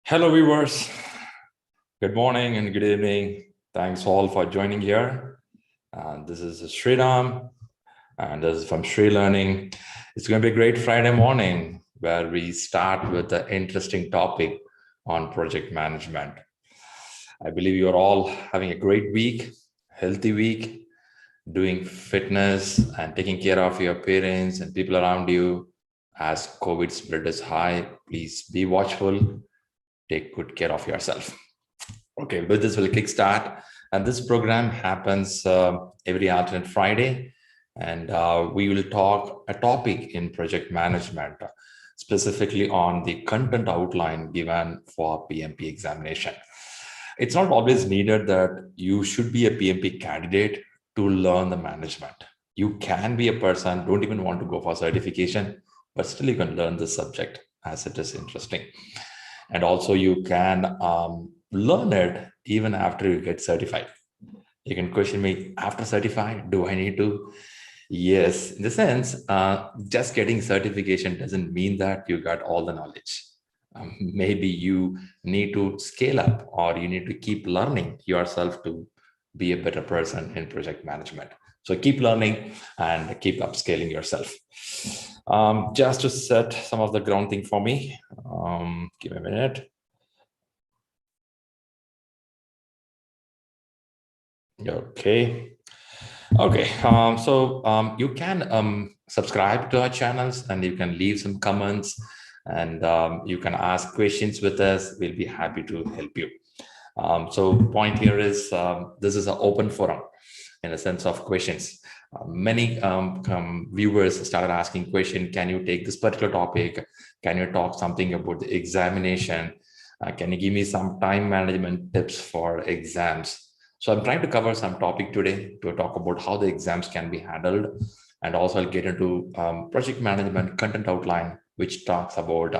Hello, viewers. Good morning and good evening. Thanks all for joining here. This is Sriram, and this is from ShriLearning. It's going to be a great Friday morning where we start with an interesting topic on project management. I believe you're all having a great week, healthy week, doing fitness and taking care of your parents and people around you. As COVID spread is high, please be watchful. Take good care of yourself. Okay, with this we'll kickstart. And this program happens every alternate Friday. And we will talk a topic in project management, specifically on the content outline given for PMP examination. It's not always needed that you should be a PMP candidate to learn the management. You can be a person, don't even want to go for certification, but still you can learn the subject as it is interesting. And also you can learn it even after you get certified. You can question me, after certified, do I need to? Yes, in the sense, just getting certification doesn't mean that you got all the knowledge. Maybe you need to scale up or you need to keep learning yourself to be a better person in project management. So keep learning and keep upscaling yourself. Just to set some of the ground thing for me, give me a minute. Okay. You can subscribe to our channels and you can leave some comments and you can ask questions with us. We'll be happy to help you. So point here is this is an open forum in a sense of questions. Many viewers started asking question, can you take this particular topic? Can you talk something about the examination? Can you give me some time management tips for exams? So I'm trying to cover some topic today to talk about how the exams can be handled. And also I'll get into project management content outline, which talks about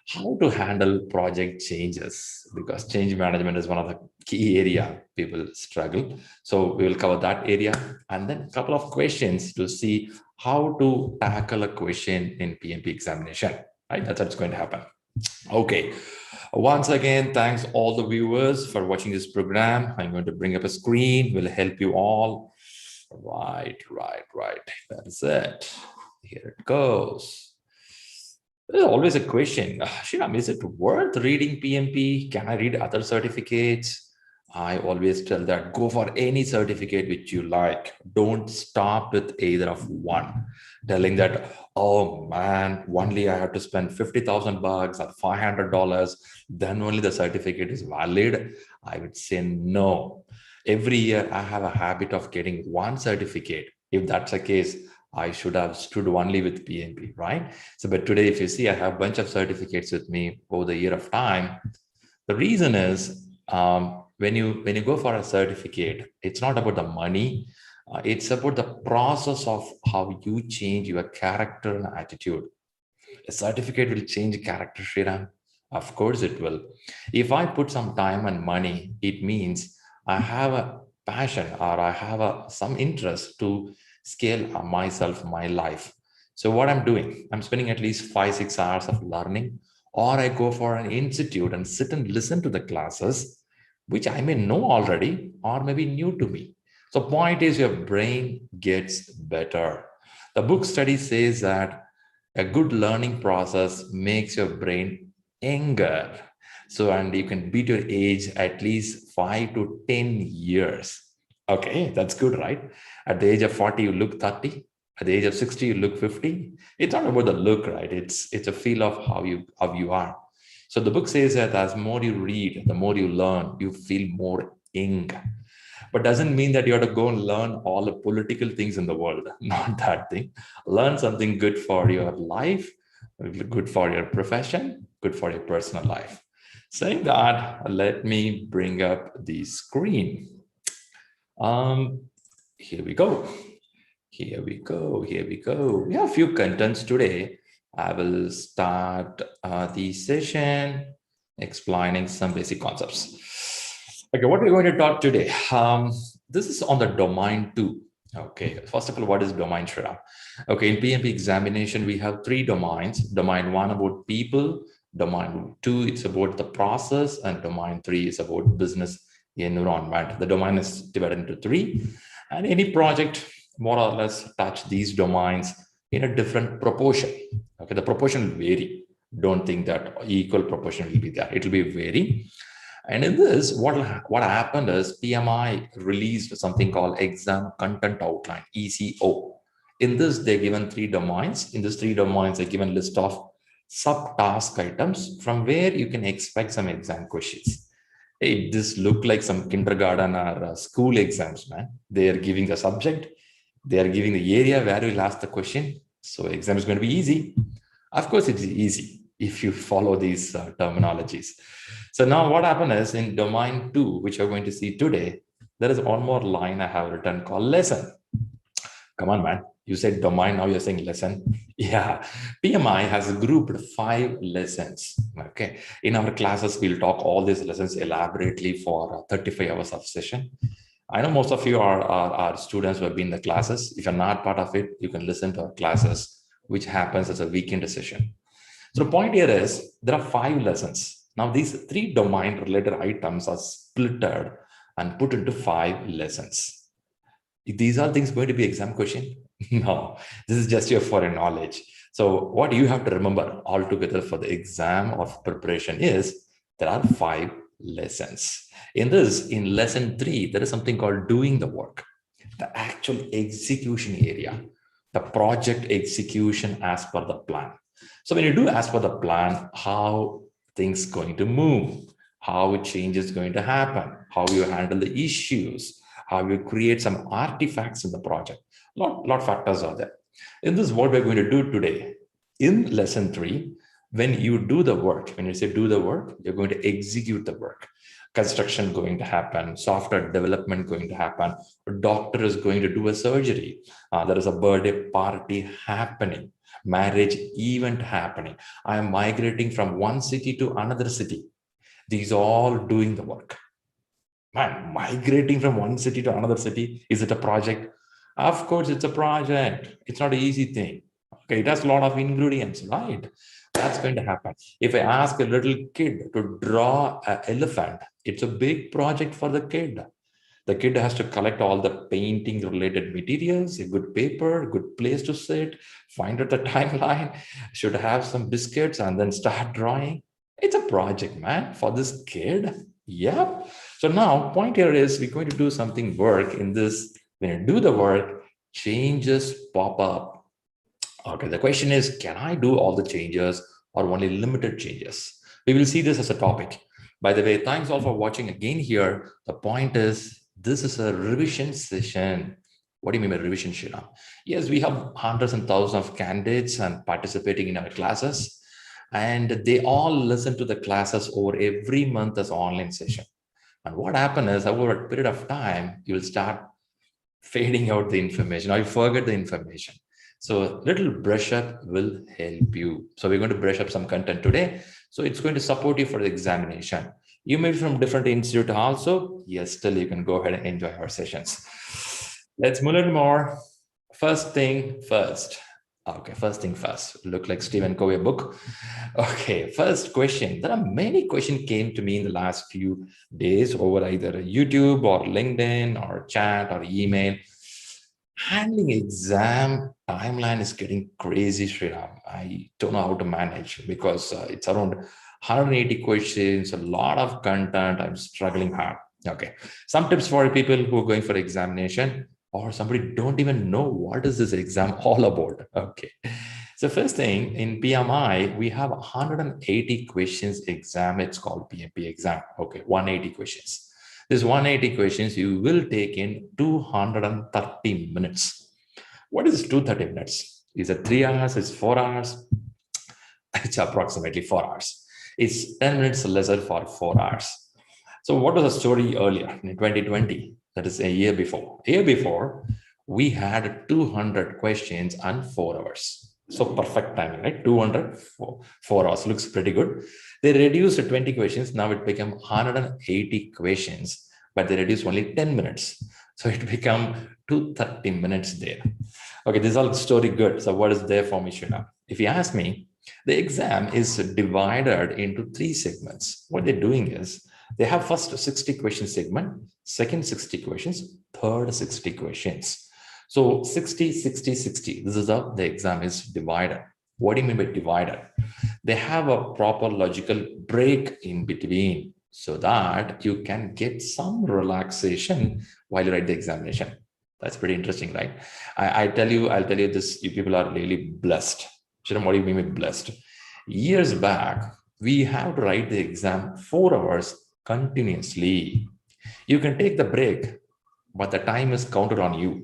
how to handle project changes, because change management is one of the key area people struggle. So we will cover that area and then a couple of questions to see how to tackle a question in PMP examination, right? That's what's going to happen. Okay. Once again, thanks all the viewers for watching this program. I'm going to bring up a screen, will help you all. Right. That's it. Here it goes. There's always a question, Shriram, is it worth reading PMP? Can I read other certificates? I always tell that go for any certificate which you like. Don't stop with either of one. Telling that, oh man, only I have to spend $50,000 or $500, then only the certificate is valid. I would say no. Every year I have a habit of getting one certificate. If that's the case, I should have stood only with PMP, right? So, but today, if you see, I have a bunch of certificates with me over the year of time. The reason is when you go for a certificate, it's not about the money. It's about the process of how you change your character and attitude. A certificate will change character, Shriram. Of course it will. If I put some time and money, it means I have a passion or I have some interest to scale myself, my life. So what I'm doing, I'm spending at least 5-6 hours of learning, or I go for an institute and sit and listen to the classes, which I may know already or maybe new to me. So point is your brain gets better. The book study says that a good learning process makes your brain younger. So, and you can beat your age at least 5 to 10 years. Okay, that's good, right? At the age of 40, you look 30. At the age of 60, you look 50. It's not about the look, right? It's a feel of how you are. So the book says that as more you read, the more you learn, you feel more young. But doesn't mean that you have to go and learn all the political things in the world. Not that thing. Learn something good for your life, good for your profession, good for your personal life. Saying that, let me bring up the screen. Here we go. We have a few contents today. I will start the session explaining some basic concepts. Okay, what we're going to talk today. This is on the domain 2. Okay, first of all, what is domain, Shriram? Okay, in PMP examination, we have 3 domains. Domain 1 about people, Domain 2, it's about the process, and domain 3 is about business environment. The domain is divided into 3, and any project more or less touch these domains in a different proportion. Okay, the proportion will vary. Don't think that equal proportion will be there. It will be vary. And in this, what happened is PMI released something called Exam Content Outline, ECO. In this, they're given 3 domains. In these 3 domains, they're given list of sub-task items from where you can expect some exam questions. Hey, this look like some kindergarten or school exams, man. They are giving the subject, they are giving the area where you'll ask the question. So exam is going to be easy. Of course, it's easy if you follow these terminologies. So now what happened is in domain 2, which you're going to see today, there is one more line I have written called lesson. Come on, man. You said domain, now you're saying lesson. Yeah, PMI has grouped 5 lessons. Okay. In our classes, we'll talk all these lessons elaborately for 35 hours of session. I know most of you are students who have been in the classes. If you're not part of it, you can listen to our classes, which happens as a weekend session. So the point here is there are 5 lessons. Now these 3 domain related items are splitted and put into 5 lessons. These are things going to be exam question? No, this is just your foreign knowledge. So what you have to remember altogether for the exam of preparation is there are 5 lessons. In this, in lesson 3, there is something called doing the work, the actual execution area, the project execution as per the plan. So when you do as per the plan, how things going to move, how change is going to happen, how you handle the issues, how you create some artifacts in the project. Lot of factors are there. In this, what we're going to do today, in lesson 3, when you do the work, when you say do the work, you're going to execute the work. Construction going to happen, software development going to happen, a doctor is going to do a surgery, there is a birthday party happening, marriage event happening, I am migrating from one city to another city. These all doing the work. Man, migrating from one city to another city, is it a project? Of course, it's a project. It's not an easy thing. Okay, it has a lot of ingredients, right? That's going to happen. If I ask a little kid to draw an elephant, it's a big project for the kid. The kid has to collect all the painting related materials, a good paper, a good place to sit, find out the timeline, should have some biscuits and then start drawing. It's a project, man, for this kid. Yep. So now point here is we're going to do something work in this. When you do the work, changes pop up. Okay, the question is, can I do all the changes or only limited changes? We will see this as a topic. By the way, thanks all for watching again here. The point is, this is a revision session. What do you mean by revision, Shriram? Yes, we have hundreds and thousands of candidates and participating in our classes. And they all listen to the classes over every month as online session. And what happens is over a period of time, you will start fading out the information or you forget the information. So little brush up will help you. So we're going to brush up some content today. So it's going to support you for the examination. You may be from different institute also. Yes, still you can go ahead and enjoy our sessions. Let's move on more. First thing first. Okay, first thing first. Look like Stephen Covey book. Okay, first question. There are many questions came to me in the last few days over either YouTube or LinkedIn or chat or email. Handling exam timeline is getting crazy, Shriram. I don't know how to manage because it's around 180 questions, a lot of content. I'm struggling hard. Okay, some tips for people who are going for examination or somebody don't even know what is this exam all about. Okay, so first thing in PMI, we have 180 questions exam. It's called PMP exam. Okay, 180 questions. This 180 questions you will take in 230 minutes. What is 230 minutes? Is it 3 hours? Is 4 hours? It's approximately 4 hours. It's 10 minutes lesser for 4 hours. So what was the story earlier in 2020? That is a year before. A year before, we had 200 questions and 4 hours. So perfect timing, right? 200, 4 hours looks pretty good. They reduced to 20 questions. Now it became 180 questions, but they reduced only 10 minutes. So it became 230 minutes there. Okay, this is all story good. So what is there for me, Shuna? If you ask me, The exam is divided into 3 segments. What they're doing is they have first 60 question segment, second 60 questions, third 60 questions. So 60, 60, 60. This is how the exam is divided. What do you mean by divided? They have a proper logical break in between so that you can get some relaxation while you write the examination. That's pretty interesting, right? I'll tell you this, you people are really blessed. Shriram, what do you mean by blessed? Years back, we have to write the exam 4 hours continuously. You can take the break, but the time is counted on you.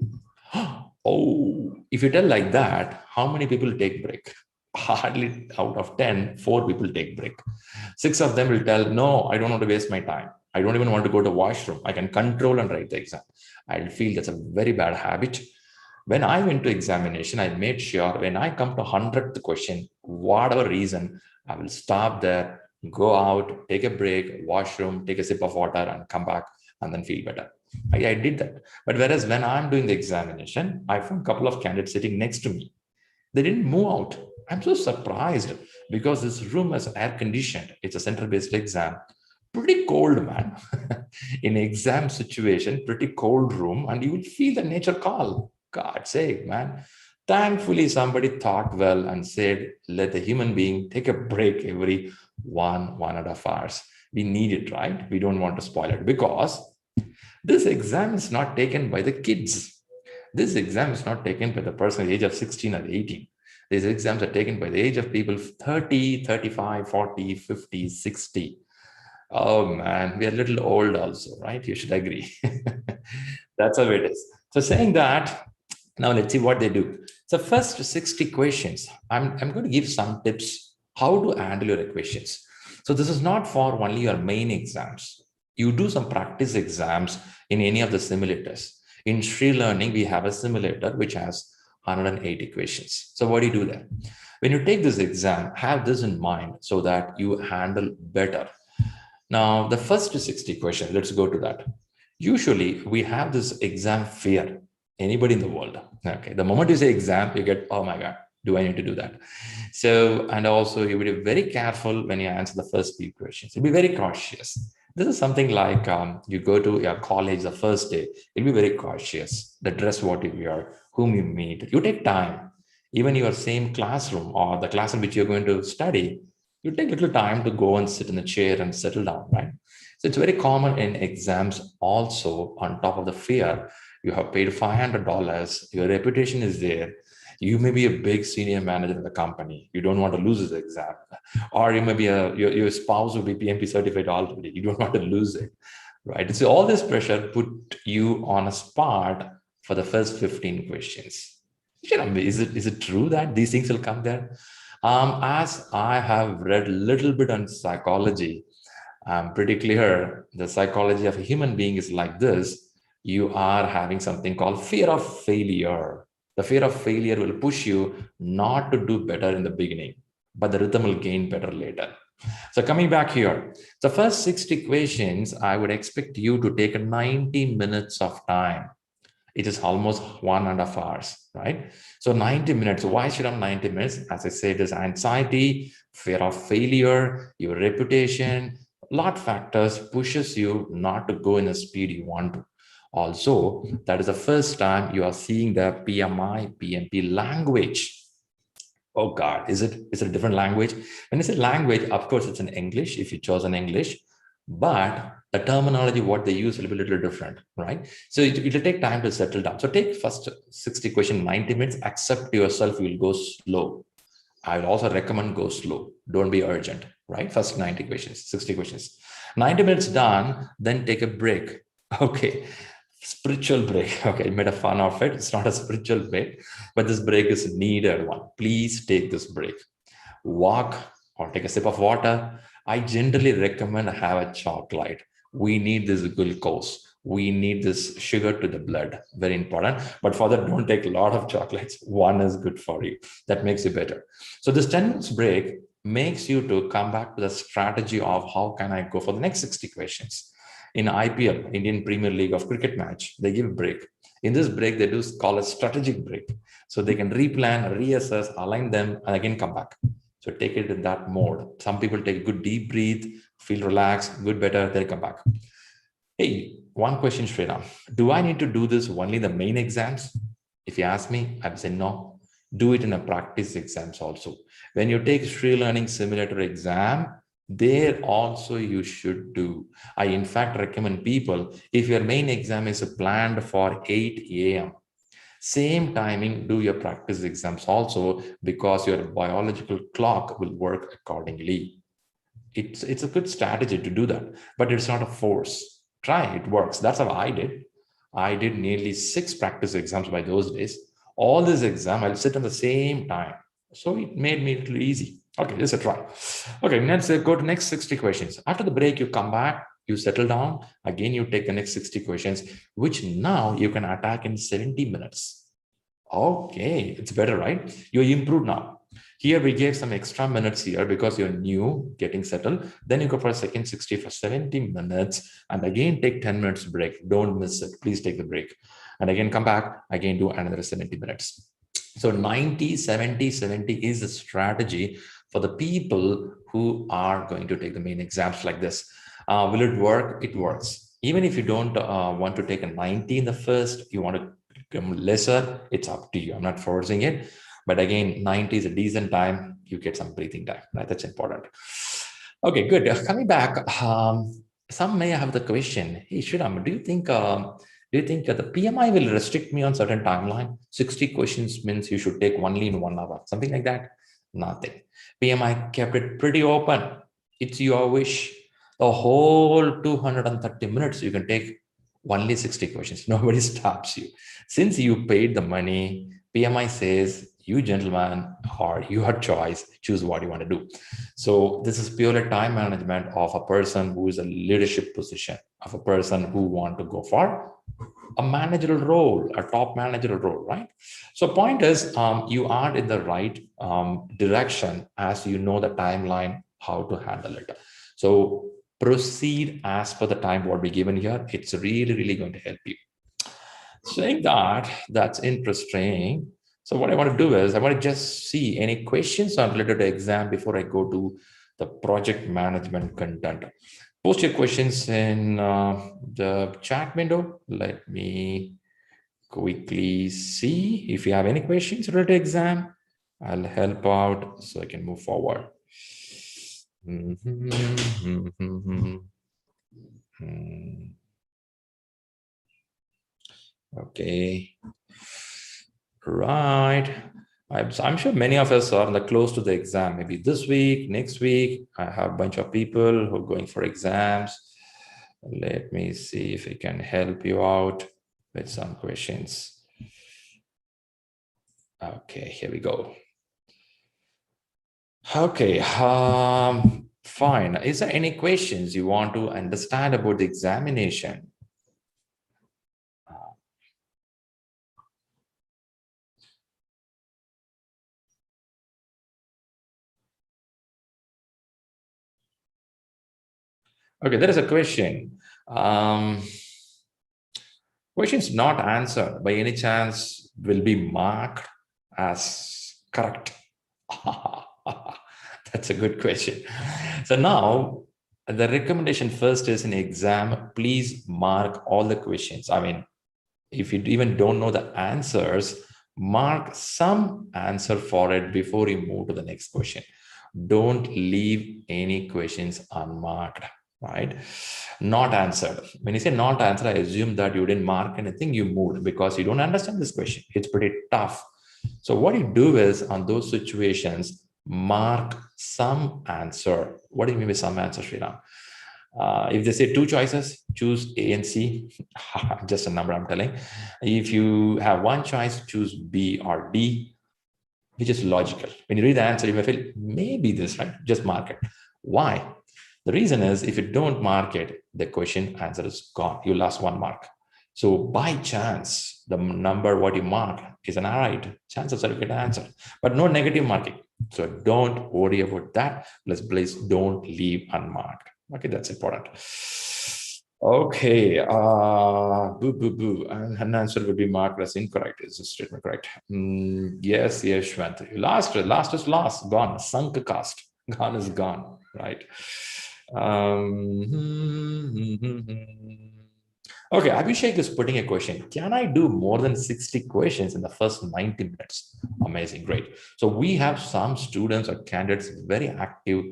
Oh, if you tell like that, how many people take break? Hardly out of 10, 4 people take break. 6 of them will tell, no, I don't want to waste my time. I don't even want to go to washroom. I can control and write the exam. I feel that's a very bad habit. When I went to examination, I made sure when I come to 100th question, whatever reason, I will stop there, go out, take a break, washroom, take a sip of water and come back and then feel better. I did that. But whereas when I'm doing the examination, I found a couple of candidates sitting next to me. They didn't move out. I'm so surprised because this room is air conditioned. It's a center-based exam. Pretty cold, man. In exam situation, pretty cold room, and you will feel the nature call. God's sake, man. Thankfully, somebody thought well and said, let the human being take a break every 1.5 hours. We need it, right? We don't want to spoil it because this exam is not taken by the kids. This exam is not taken by the person at the age of 16 or 18. These exams are taken by the age of people 30, 35, 40, 50, 60. Oh man, we are a little old also, right? You should agree. That's how it is. So saying that, now let's see what they do. So first 60 questions, I'm going to give some tips how to handle your questions. So this is not for only your main exams. You do some practice exams in any of the simulators. In ShriLearning, we have a simulator which has 180 questions. So what do you do there? When you take this exam, have this in mind so that you handle better. Now, the first 60 questions, let's go to that. Usually, we have this exam fear. Anybody in the world, okay? The moment you say exam, you get, oh my God, do I need to do that? So, and also you will be very careful when you answer the first few questions. You'll be very cautious. This is something like you go to your college the first day, you'll be very cautious. The dress, what you wear, whom you meet. You take time. Even your same classroom or the class in which you're going to study, you take little time to go and sit in the chair and settle down, right? So it's very common in exams also. On top of the fear, you have paid $500, your reputation is there. You may be a big senior manager in the company. You don't want to lose this exam. Or you may be your spouse will be PMP certified already. You don't want to lose it, right? So all this pressure put you on a spot for the first 15 questions. Is it true that these things will come there? As I have read a little bit on psychology, I'm pretty clear the psychology of a human being is like this. You are having something called fear of failure. The fear of failure will push you not to do better in the beginning, but the rhythm will gain better later. So coming back here, the first 60 questions, I would expect you to take 90 minutes of time. It is almost 1.5 hours, right? So 90 minutes. Why should I have 90 minutes? As I said, there's anxiety, fear of failure, your reputation, a lot of factors pushes you not to go in the speed you want to. Also, that is the first time you are seeing the PMI, PMP language. Oh God, is it a different language? When you say language, of course, it's in English if you chose an English, but the terminology, what they use will be a little different, right? So it'll take time to settle down. So take first 60 questions, 90 minutes, accept yourself, you will go slow. I will also recommend go slow. Don't be urgent, right? First 90 questions, 60 questions. 90 minutes done, then take a break. Okay. Spiritual break. Okay, I made a fun of it. It's not a spiritual break, but this break is needed one. Please take this break. Walk or take a sip of water. I generally recommend have a chocolate. We need this glucose. We need this sugar to the blood. Very important. But for that, don't take a lot of chocolates. One is good for you. That makes you better. So this 10 minutes break makes you to come back to the strategy of how can I go for the next 60 questions. In IPL, Indian Premier League of cricket match, they give a break. In this break, they do call a strategic break. So they can replan, reassess, align them, and again come back. So take it in that mode. Some people take a good deep breathe, feel relaxed, good, better, they'll come back. Hey, one question, Sriram. Do I need to do this only in the main exams? If you ask me, I'd say no. Do it in a practice exams also. When you take ShriLearning simulator exam, there also you should do. I in fact recommend people, if your main exam is planned for 8 a.m., same timing, do your practice exams also, because your biological clock will work accordingly. It's a good strategy to do that, but it's not a force. Try, it works. That's how I did nearly 6 practice exams by those days. All this exam I'll sit at the same time, so it made me a little easy. Okay, just a try. Okay, let's go to next 60 questions. After the break, you come back, you settle down again, you take the next 60 questions, which now you can attack in 70 minutes. Okay, it's better, right? You improved now. Here we gave some extra minutes here because you're new, getting settled. Then you go for a second 60 for 70 minutes, and again take 10 minutes break. Don't miss it. Please take the break. And again, come back, again do another 70 minutes. So 90, 70, 70 is a strategy for the people who are going to take the main exams like this. Will it work? It works. Even if you don't want to take a 90 in the first, you want to become lesser, it's up to you. I'm not forcing it. But again, 90 is a decent time. You get some breathing time, right? That's important. Okay, good. Coming back, some may have the question, hey, Sriram, do you think the PMI will restrict me on certain timeline? 60 questions means you should take only in 1 hour, something like that? Nothing. PMI kept it pretty open. It's your wish. The whole 230 minutes, you can take only 60 questions. Nobody stops you. Since you paid the money, PMI says, you gentlemen, or your choice, choose what you want to do. So this is purely time management of a person who is a leadership position, of a person who want to go for a managerial role, a top managerial role, right? So point is, you are in the right direction as you know the timeline, how to handle it. So proceed as per the time what we given here. It's really, really going to help you. Saying that, that's interesting. So what I want to do is I want to just see any questions on related to exam before I go to the project management content. Post your questions in the chat window. Let me quickly see if you have any questions related to exam. I'll help out so I can move forward. Okay. Right. I'm sure many of us are close to the exam, maybe this week, next week. I have a bunch of people who are going for exams. Let me see if I can help you out with some questions. Okay, here we go. Okay, fine. Is there any questions you want to understand about the examination? Okay, there is a question. Questions not answered by any chance will be marked as correct. That's a good question. So now the recommendation first is in exam, please mark all the questions. I mean, if you even don't know the answers, mark some answer for it before you move to the next question. Don't leave any questions unmarked, right? Not answered. When you say not answered, I assume that you didn't mark anything, you moved because you don't understand this question. It's pretty tough. So what you do is on those situations, mark some answer. What do you mean by some answer, Sriram? If they say 2 choices, choose A and C, just a number I'm telling. If you have 1 choice, choose B or D, which is logical. When you read the answer, you may feel maybe this, right? Just mark it. Why? The reason is if you don't mark it, the question answer is gone. You lost 1 mark. So by chance, the number what you mark is an right. Chances are you get an answer, but no negative marking. So don't worry about that. Please don't leave unmarked. Okay, that's important. Okay. Boo, boo, boo. And an answer would be marked as incorrect. Is the statement correct? Yes, yes, Shwant. Last is lost. Gone. Sunk cost. Gone is gone. Right. Okay, Abhishek is putting a question. Can I do more than 60 questions in the first 90 minutes? Amazing, great. So we have some students or candidates very active.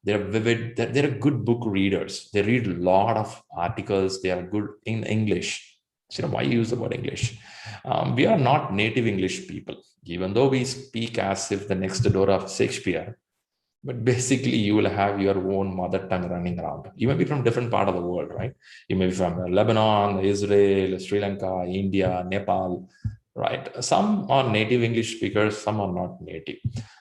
They're vivid, they're good book readers. They read a lot of articles. They are good in English. So, why use the word English? We are not native English people, even though we speak as if the next door of Shakespeare. But basically, you will have your own mother tongue running around. You may be from different part of the world, right? You may be from Lebanon, Israel, Sri Lanka, India, Nepal, right? Some are native English speakers, some are not native.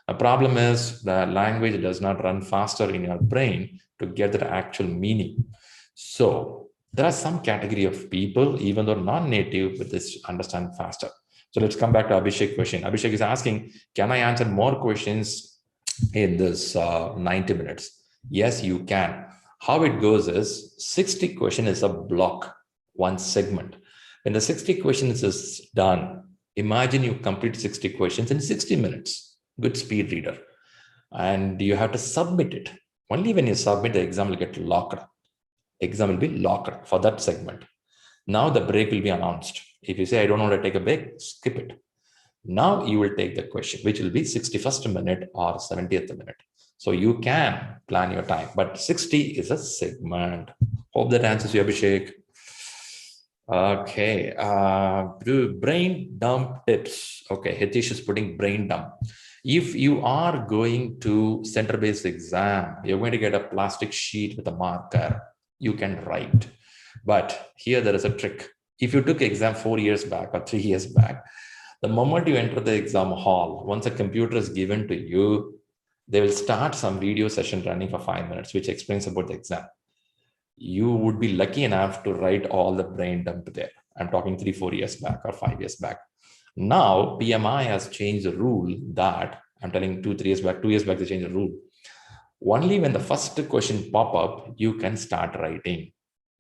The problem is the language does not run faster in your brain to get the actual meaning. So there are some category of people, even though non-native, but this understand faster. So let's come back to Abhishek's question. Abhishek is asking, can I answer more questions in this 90 minutes? Yes, you can. How it goes is 60 question is a block, one segment. When the 60 questions is done, imagine you complete 60 questions in 60 minutes. Good speed reader. And you have to submit it. Only when you submit, the exam will get locked. Exam will be locked for that segment. Now the break will be announced. If you say, I don't want to take a break, skip it. Now you will take the question, which will be 61st minute or 70th minute. So you can plan your time, but 60 is a segment. Hope that answers you, Abhishek. Okay. Brain dump tips. Okay. Hitesh is putting brain dump. If you are going to center-based exam, you're going to get a plastic sheet with a marker. You can write. But here there is a trick. If you took exam 4 years back or 3 years back, the moment you enter the exam hall, once a computer is given to you, they will start some video session running for 5 minutes, which explains about the exam. You would be lucky enough to write all the brain dump there. I'm talking 3, 4 years back or 5 years back. Now, PMI has changed the rule that I'm telling 2, 3 years back, 2 years back, they changed the rule. Only when the first question pop up, you can start writing.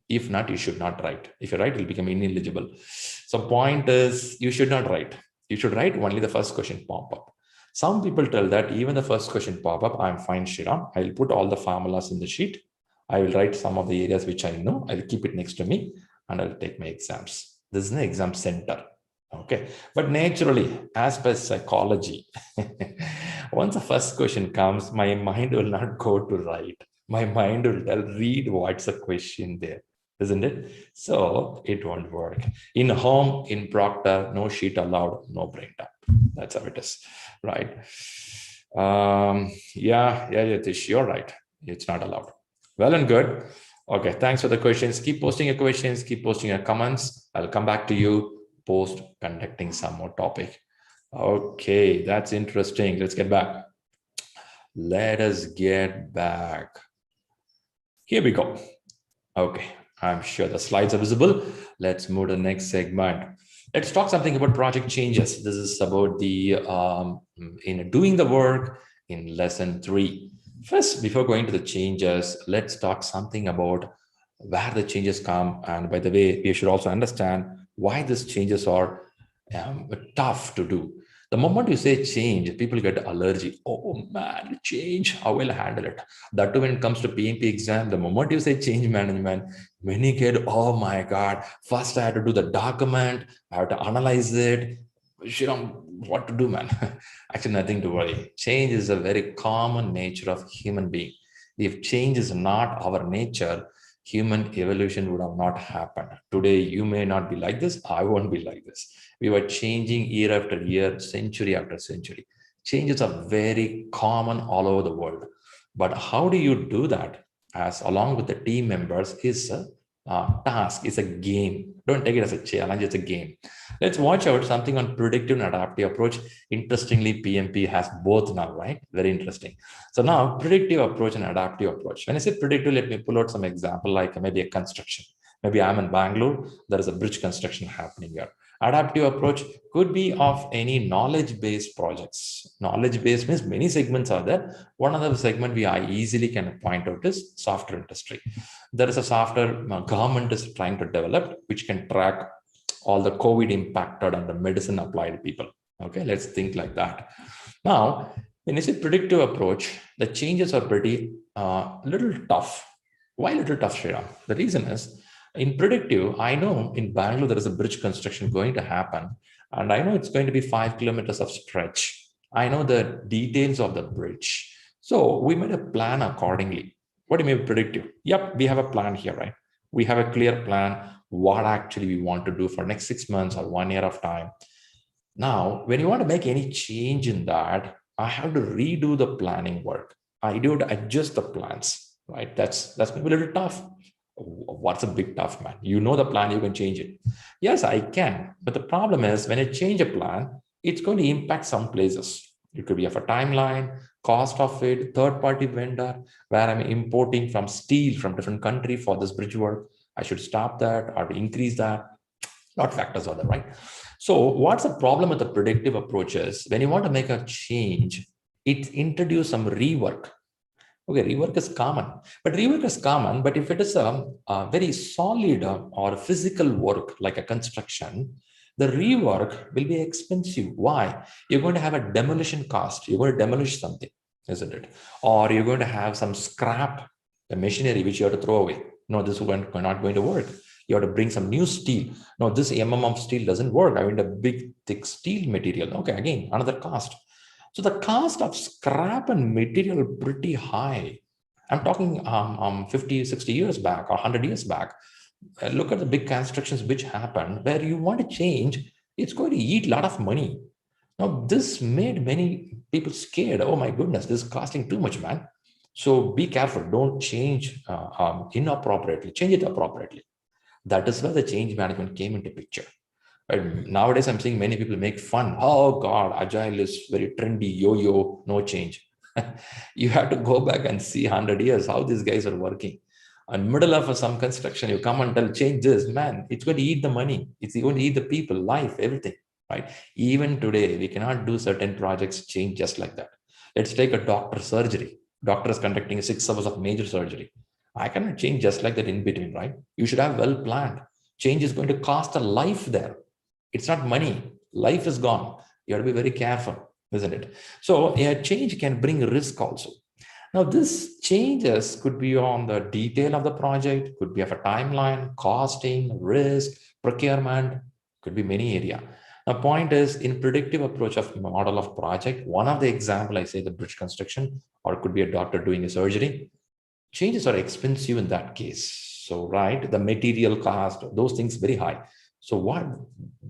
If not, you should not write. If you write, it will become ineligible. So point is, you should not write. You should write only the first question pop up. Some people tell that even the first question pop up, I'm fine, Shriram. I'll put all the formulas in the sheet. I will write some of the areas which I know. I'll keep it next to me and I'll take my exams. This is an exam center. Okay. But naturally, as per psychology, once the first question comes, my mind will not go to write. My mind will tell, read what's the question there, isn't it? So it won't work. In home, in Proctor, no sheet allowed, no brain dump. That's how it is, right? Yeah, Yatish, you're right. It's not allowed. Well and good. Okay, thanks for the questions. Keep posting your questions, keep posting your comments. I'll come back to you post conducting some more topic. Okay, that's interesting. Let's get back. Let us get back. Here we go. Okay, I'm sure the slides are visible. Let's move to the next segment. Let's talk something about project changes. This is about the in doing the work in lesson 3. First, before going to the changes, let's talk something about where the changes come. And by the way, we should also understand why these changes are tough to do. The moment you say change, people get allergy. Oh man, change, how will I handle it? That too when it comes to PMP exam, the moment you say change management, many get, oh my God, first I have to do the document, I have to analyze it. Shriram, what to do, man? Actually, nothing to worry. Change is a very common nature of human being. If change is not our nature, human evolution would have not happened. Today, you may not be like this. I won't be like this. We were changing year after year, century after century. Changes are very common all over the world. But how do you do that as along with the team members is a task, it's a game. Don't take it as a challenge, it's a game. Let's watch out something on predictive and adaptive approach. Interestingly, PMP has both now, right? Very interesting. So now predictive approach and adaptive approach. When I say predictive, let me pull out some example like maybe a construction. Maybe I'm in Bangalore, there is a bridge construction happening here. Adaptive approach could be of any knowledge-based projects. Knowledge-based means many segments are there. One other segment I easily can point out is software industry. There is a software government is trying to develop, which can track all the COVID impacted and the medicine applied to people. Okay, let's think like that. Now, when you say predictive approach, the changes are pretty little tough. Why little tough, Sriram? The reason is in predictive, I know in Bangalore there is a bridge construction going to happen, and I know it's going to be 5 kilometers of stretch. I know the details of the bridge. So we made a plan accordingly. What do you mean predictive? Yep, we have a plan here, right? We have a clear plan what actually we want to do for next 6 months or 1 year of time. Now, when you want to make any change in that, I have to redo the planning work. I do to adjust the plans, right? That's maybe a little tough. What's a big tough, man? You know the plan, you can change it. Yes, I can. But the problem is when I change a plan, it's going to impact some places. It could be of a timeline, cost of it, third-party vendor, where I'm importing from steel from different country for this bridge work. I should stop that or increase that. A lot of factors are there, right? So what's the problem with the predictive approaches? When you want to make a change, it introduces some rework. Okay, rework is common, but if it is a very solid or physical work like a construction, the rework will be expensive. Why? You're going to have a demolition cost. You're going to demolish something, isn't it? Or you're going to have some scrap, the machinery which you have to throw away. No, this is not going to work. You have to bring some new steel. No, this of steel doesn't work. I mean, a big, thick steel material. Okay, again, another cost. So the cost of scrap and material pretty high. I'm talking 50, 60 years back or 100 years back. Look at the big constructions which happened where you want to change. It's going to eat a lot of money. Now, this made many people scared. Oh my goodness, this is costing too much, man. So be careful. Don't change inappropriately. Change it appropriately. That is where the change management came into picture. Right? Nowadays, I'm seeing many people make fun. Oh God, agile is very trendy, yo-yo, no change. You have to go back and see 100 years how these guys are working. In middle of some construction, you come and tell, change this, man, it's going to eat the money. It's going to eat the people, life, everything, right? Even today, we cannot do certain projects change just like that. Let's take a doctor surgery. Doctor is conducting 6 hours of major surgery. I cannot change just like that in between, right? You should have well planned. Change is going to cost a life there. It's not money. Life is gone. You have to be very careful, isn't it? So a change can bring risk also. Now, this changes could be on the detail of the project, could be of a timeline, costing, risk, procurement, could be many area. The point is in predictive approach of model of project, one of the example I say the bridge construction, or it could be a doctor doing a surgery. Changes are expensive in that case. So, right, the material cost, those things very high. So what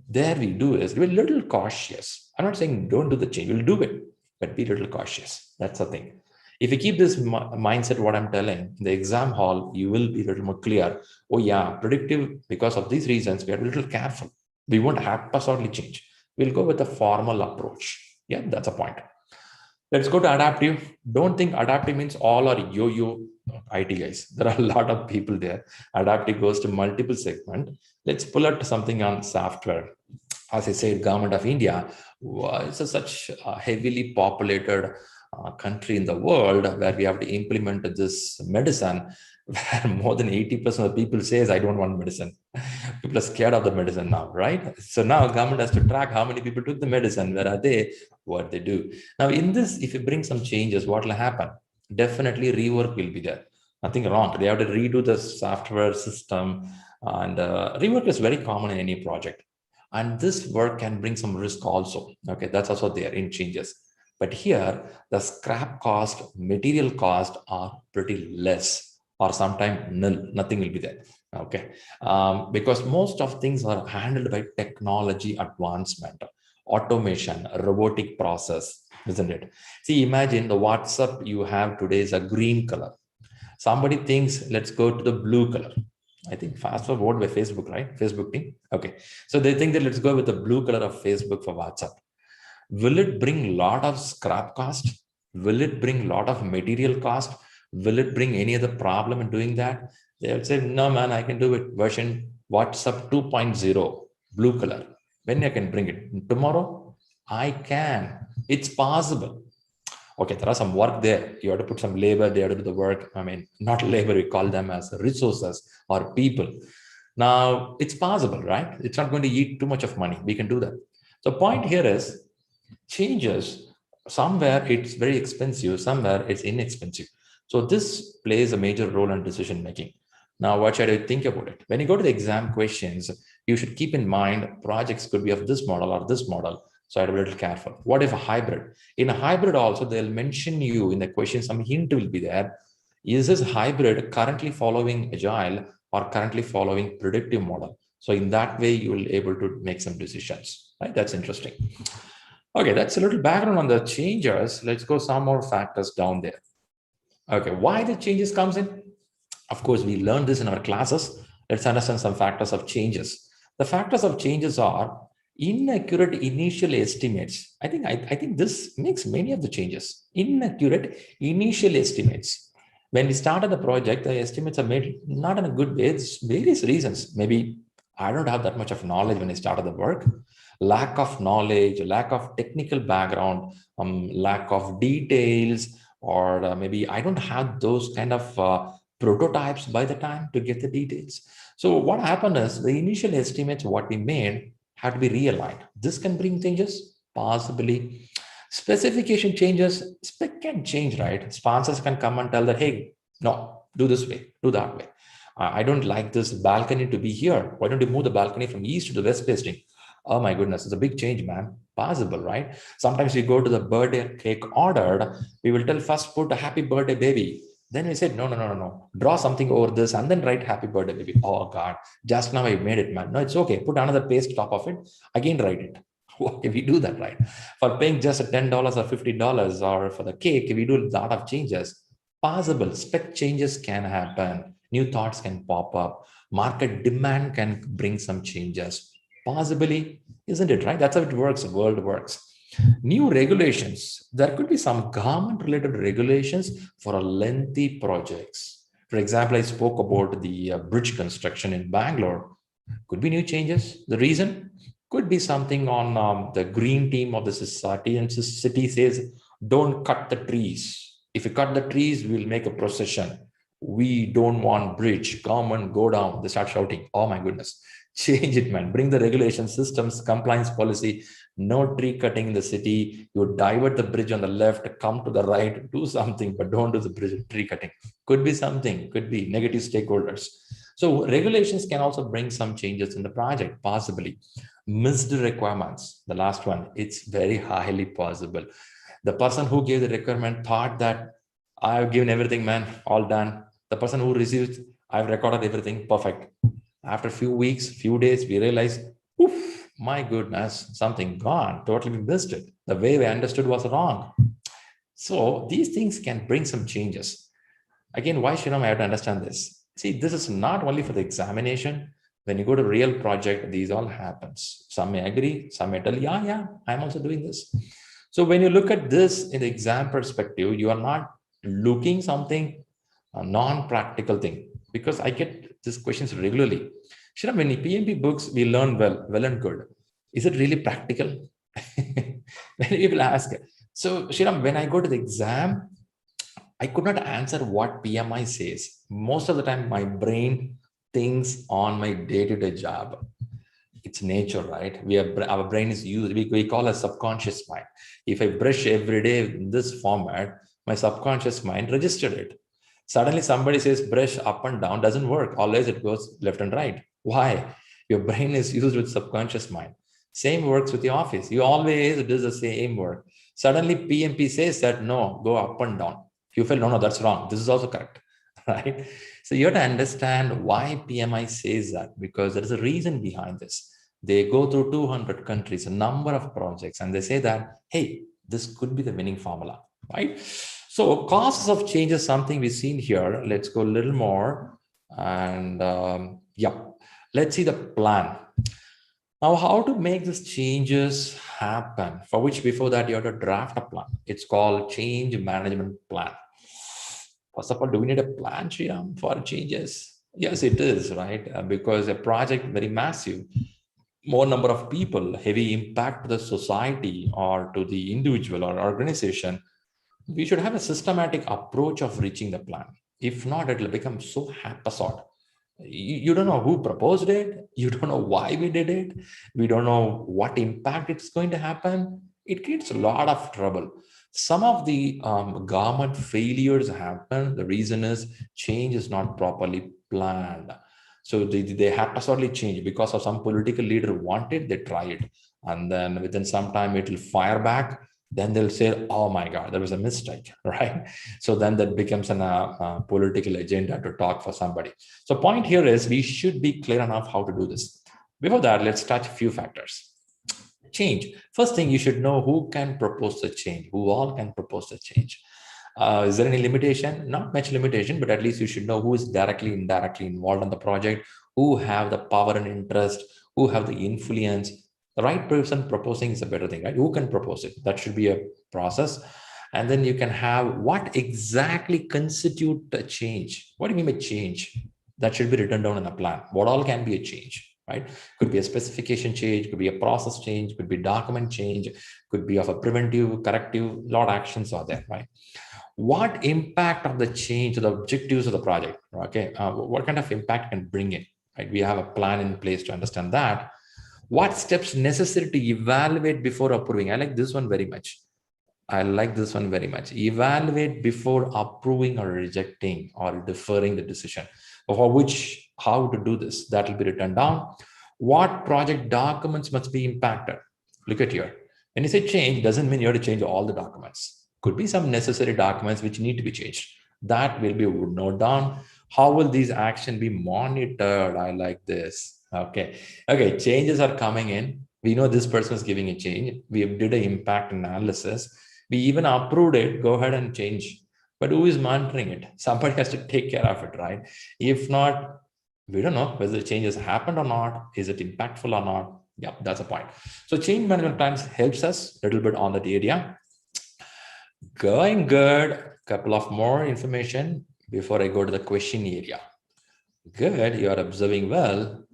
there we do is be a little cautious. I'm not saying don't do the change, you'll do it, but be a little cautious. That's the thing. If you keep this mindset, what I'm telling, in the exam hall, you will be a little more clear. Oh yeah, predictive, because of these reasons, we are a little careful. We won't haphazardly change. We'll go with a formal approach. Yeah, that's a point. Let's go to adaptive. Don't think adaptive means all are yo-yo IT guys. There are a lot of people there. Adaptive goes to multiple segment. Let's pull out something on software. As I said, Government of India is such a heavily populated country in the world where we have to implement this medicine where more than 80% of people says, I don't want medicine. People are scared of the medicine now, right? So now government has to track how many people took the medicine, where are they, what they do. Now in this, if you bring some changes, what will happen? Definitely rework will be there. Nothing wrong. They have to redo the software system, and rework is very common in any project. And this work can bring some risk also. Okay, that's also there in changes. But here, the scrap cost, material cost are pretty less, or sometimes nil, nothing will be there. Okay, because most of things are handled by technology advancement, automation, robotic process, isn't it? See, imagine the WhatsApp you have today is a green color. Somebody thinks, let's go to the blue color. I think fast forward by Facebook, right? Facebook thing. Okay. So they think that let's go with the blue color of Facebook for WhatsApp. Will it bring a lot of scrap cost? Will it bring a lot of material cost? Will it bring any other problem in doing that? They'll say, no, man, I can do it. Version WhatsApp 2.0, blue color. When I can bring it? Tomorrow? I can. It's possible. Okay, there are some work there. You have to put some labor, they have to do the work. I mean, not labor, we call them as resources or people. Now, it's possible, right? It's not going to eat too much of money. We can do that. So point here is changes. Somewhere it's very expensive, somewhere it's inexpensive. So this plays a major role in decision making. Now, what should I think about it? When you go to the exam questions, you should keep in mind projects could be of this model or this model. So I'd be a little careful. What if a hybrid? In a hybrid also, they'll mention you in the question, some hint will be there. Is this hybrid currently following agile or currently following predictive model? So in that way, you will be able to make some decisions, right? That's interesting. Okay, that's a little background on the changes. Let's go some more factors down there. Okay, why the changes comes in? Of course, we learned this in our classes. Let's understand some factors of changes. The factors of changes are inaccurate initial estimates. I think this makes many of the changes. Inaccurate initial estimates. When we started the project, the estimates are made not in a good way. It's various reasons. Maybe I don't have that much of knowledge when I started the work. Lack of knowledge, lack of technical background, lack of details, or maybe I don't have those kind of prototypes by the time to get the details. So what happened is the initial estimates, what we made, had to be realigned. This can bring changes, possibly. Specification changes, spec can change, right? Sponsors can come and tell that, hey, no, do this way, do that way. I don't like this balcony to be here. Why don't you move the balcony from east to the west facing? Oh my goodness, it's a big change, man. Possible, right? Sometimes we go to the birthday cake ordered, we will tell first put a happy birthday baby. Then we said, no. Draw something over this and then write happy birthday baby. Oh God, just now I made it, man. No, it's okay. Put another paste top of it. Again, write it. Okay, we do that, right? For paying just $10 or $50 or for the cake, we do a lot of changes. Possible. Spec changes can happen. New thoughts can pop up. Market demand can bring some changes. Possibly, isn't it, right? That's how it works. The world works. New regulations. There could be some government related regulations for a lengthy projects. For example, I spoke about the bridge construction in Bangalore. Could be new changes. The reason could be something on the green team of the society, and city says, don't cut the trees. If you cut the trees, we'll make a procession. We don't want bridge. Come and go down. They start shouting. Oh my goodness. Change it, man. Bring the regulation systems, compliance policy. No tree cutting in the city. You divert the bridge on the left, come to the right, do something, but don't do the bridge tree cutting. Could be something, could be negative stakeholders. So regulations can also bring some changes in the project, possibly. Missed requirements, the last one, it's very highly possible. The person who gave the requirement thought that I've given everything, man, all done. The person who received, I've recorded everything, perfect. After a few weeks, few days, we realize, oof, my goodness, something gone, totally missed it. The way we understood was wrong. So these things can bring some changes. Again, why should I have to understand this? See, this is not only for the examination. When you go to real project, these all happens. Some may agree, some may tell, yeah, I'm also doing this. So when you look at this in the exam perspective, you are not looking something, a non-practical thing, because I get these questions regularly. Shriram, when PMP books, we learn well and good. Is it really practical? When people ask, so Shriram, when I go to the exam, I could not answer what PMI says. Most of the time, my brain thinks on my day-to-day job. It's nature, right? Our brain is used, we call a subconscious mind. If I brush every day in this format, my subconscious mind registered it. Suddenly somebody says brush up and down, doesn't work. Always it goes left and right. Why? Your brain is used with subconscious mind. Same works with the office. You always do the same work. Suddenly PMP says that no, go up and down. You feel no, that's wrong. This is also correct, right? So you have to understand why PMI says that, because there is a reason behind this. They go through 200 countries, a number of projects, and they say that, hey, this could be the winning formula, right? So causes of change is something we've seen here. Let's go a little more. And let's see the plan. Now, how to make these changes happen, for which before that you have to draft a plan. It's called change management plan. First of all, do we need a plan, Sriram, for changes? Yes, it is, right? Because a project very massive, more number of people, heavy impact to the society or to the individual or organization, we should have a systematic approach of reaching the plan. If not, it will become so haphazard. You don't know who proposed it. You don't know why we did it. We don't know what impact it's going to happen. It creates a lot of trouble. Some of the government failures happen. The reason is change is not properly planned. So they haphazardly change because of some political leader wanted, they try it. And then within some time, it will fire back. Then they'll say, oh my God, there was a mistake, right? So then that becomes a political agenda to talk for somebody. So point here is we should be clear enough how to do this. Before that, let's touch a few factors. Change. First thing, you should know who can propose the change, who all can propose the change. Is there any limitation? Not much limitation, but at least you should know who is directly, indirectly involved in the project, who have the power and interest, who have the influence. The right person proposing is a better thing, right? Who can propose it? That should be a process. And then you can have what exactly constitute a change. What do you mean by change? That should be written down in a plan. What all can be a change, right? Could be a specification change, could be a process change, could be document change, could be of a preventive, corrective, lot of actions are there, right? What impact of the change to the objectives of the project? Okay, what kind of impact can bring in, right? We have a plan in place to understand that. What steps necessary to evaluate before approving? I like this one very much. Evaluate before approving or rejecting or deferring the decision. For which, how to do this, that will be written down. What project documents must be impacted? Look at here. When you say change, doesn't mean you have to change all the documents. Could be some necessary documents which need to be changed. That will be note down. How will these actions be monitored? I like this. Okay. Changes are coming in. We know this person is giving a change. We did an impact analysis. We even approved it. Go ahead and change. But who is monitoring it? Somebody has to take care of it, right? If not, we don't know whether the change has happened or not. Is it impactful or not? Yeah, that's a point. So change management plans helps us a little bit on that area. Going good. Couple of more information before I go to the question area. Good, you are observing well.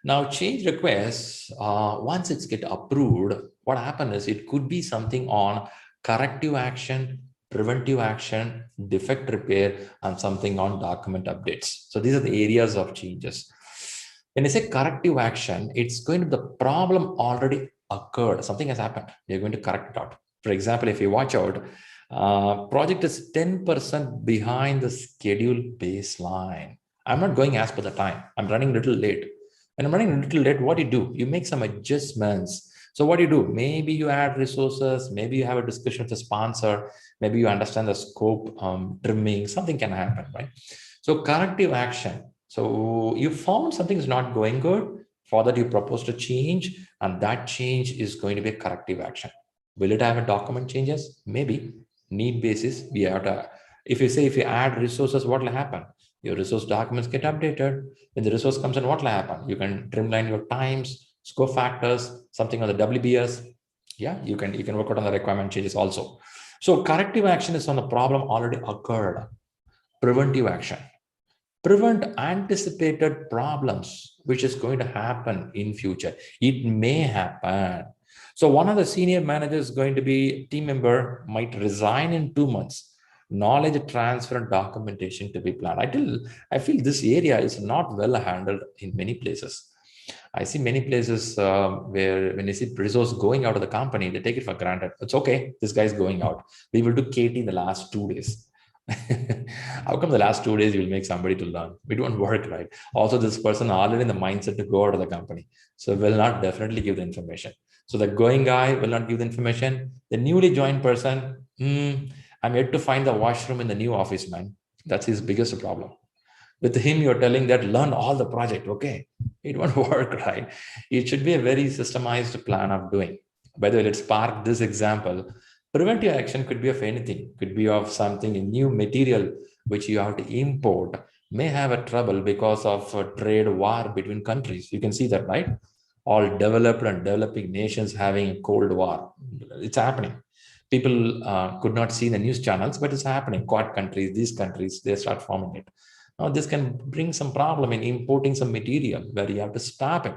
Now, change requests, once it's get approved, what happens is it could be something on corrective action, preventive action, defect repair, and something on document updates. So these are the areas of changes. When I say corrective action, it's going to be the problem already occurred. Something has happened. You're going to correct it out. For example, if you watch out, project is 10% behind the schedule baseline. I'm not going as per the time. I'm running a little late. When I'm running a little late, what do? You make some adjustments. So what do? Maybe you add resources. Maybe you have a discussion with the sponsor. Maybe you understand the scope, trimming. Something can happen, right? So corrective action. So you found something is not going good. For that, you proposed a change, and that change is going to be a corrective action. Will it have a document changes? Maybe. Need basis, we have to, if you add resources, what will happen? Your resource documents get updated. When the resource comes in, what will happen? You can trimline your times, scope factors, something on the WBS. Yeah, you can work out on the requirement changes also. So corrective action is on the problem already occurred. Preventive action. Prevent anticipated problems, which is going to happen in future. It may happen. So one of the senior managers is going to be team member might resign in 2 months. Knowledge transfer and documentation to be planned. I feel this area is not well handled in many places. I see many places where when you see resource going out of the company, they take it for granted. It's okay. This guy's going out. We will do KT in the last 2 days. How come the last 2 days you will make somebody to learn? We don't work, right? Also, this person already in the mindset to go out of the company. So will not definitely give the information. So the going guy will not give the information. The newly joined person, I'm yet to find the washroom in the new office, man. That's his biggest problem. With him, you're telling that learn all the project. Okay, it won't work, right? It should be a very systemized plan of doing. By the way, let's park this example. Preventive action could be of anything, could be of something, a new material which you have to import, may have a trouble because of a trade war between countries. You can see that, right? All developed and developing nations having a cold war. It's happening. People could not see the news channels, but it's happening. Quad countries, these countries, they start forming it. Now, this can bring some problem in importing some material where you have to stop it.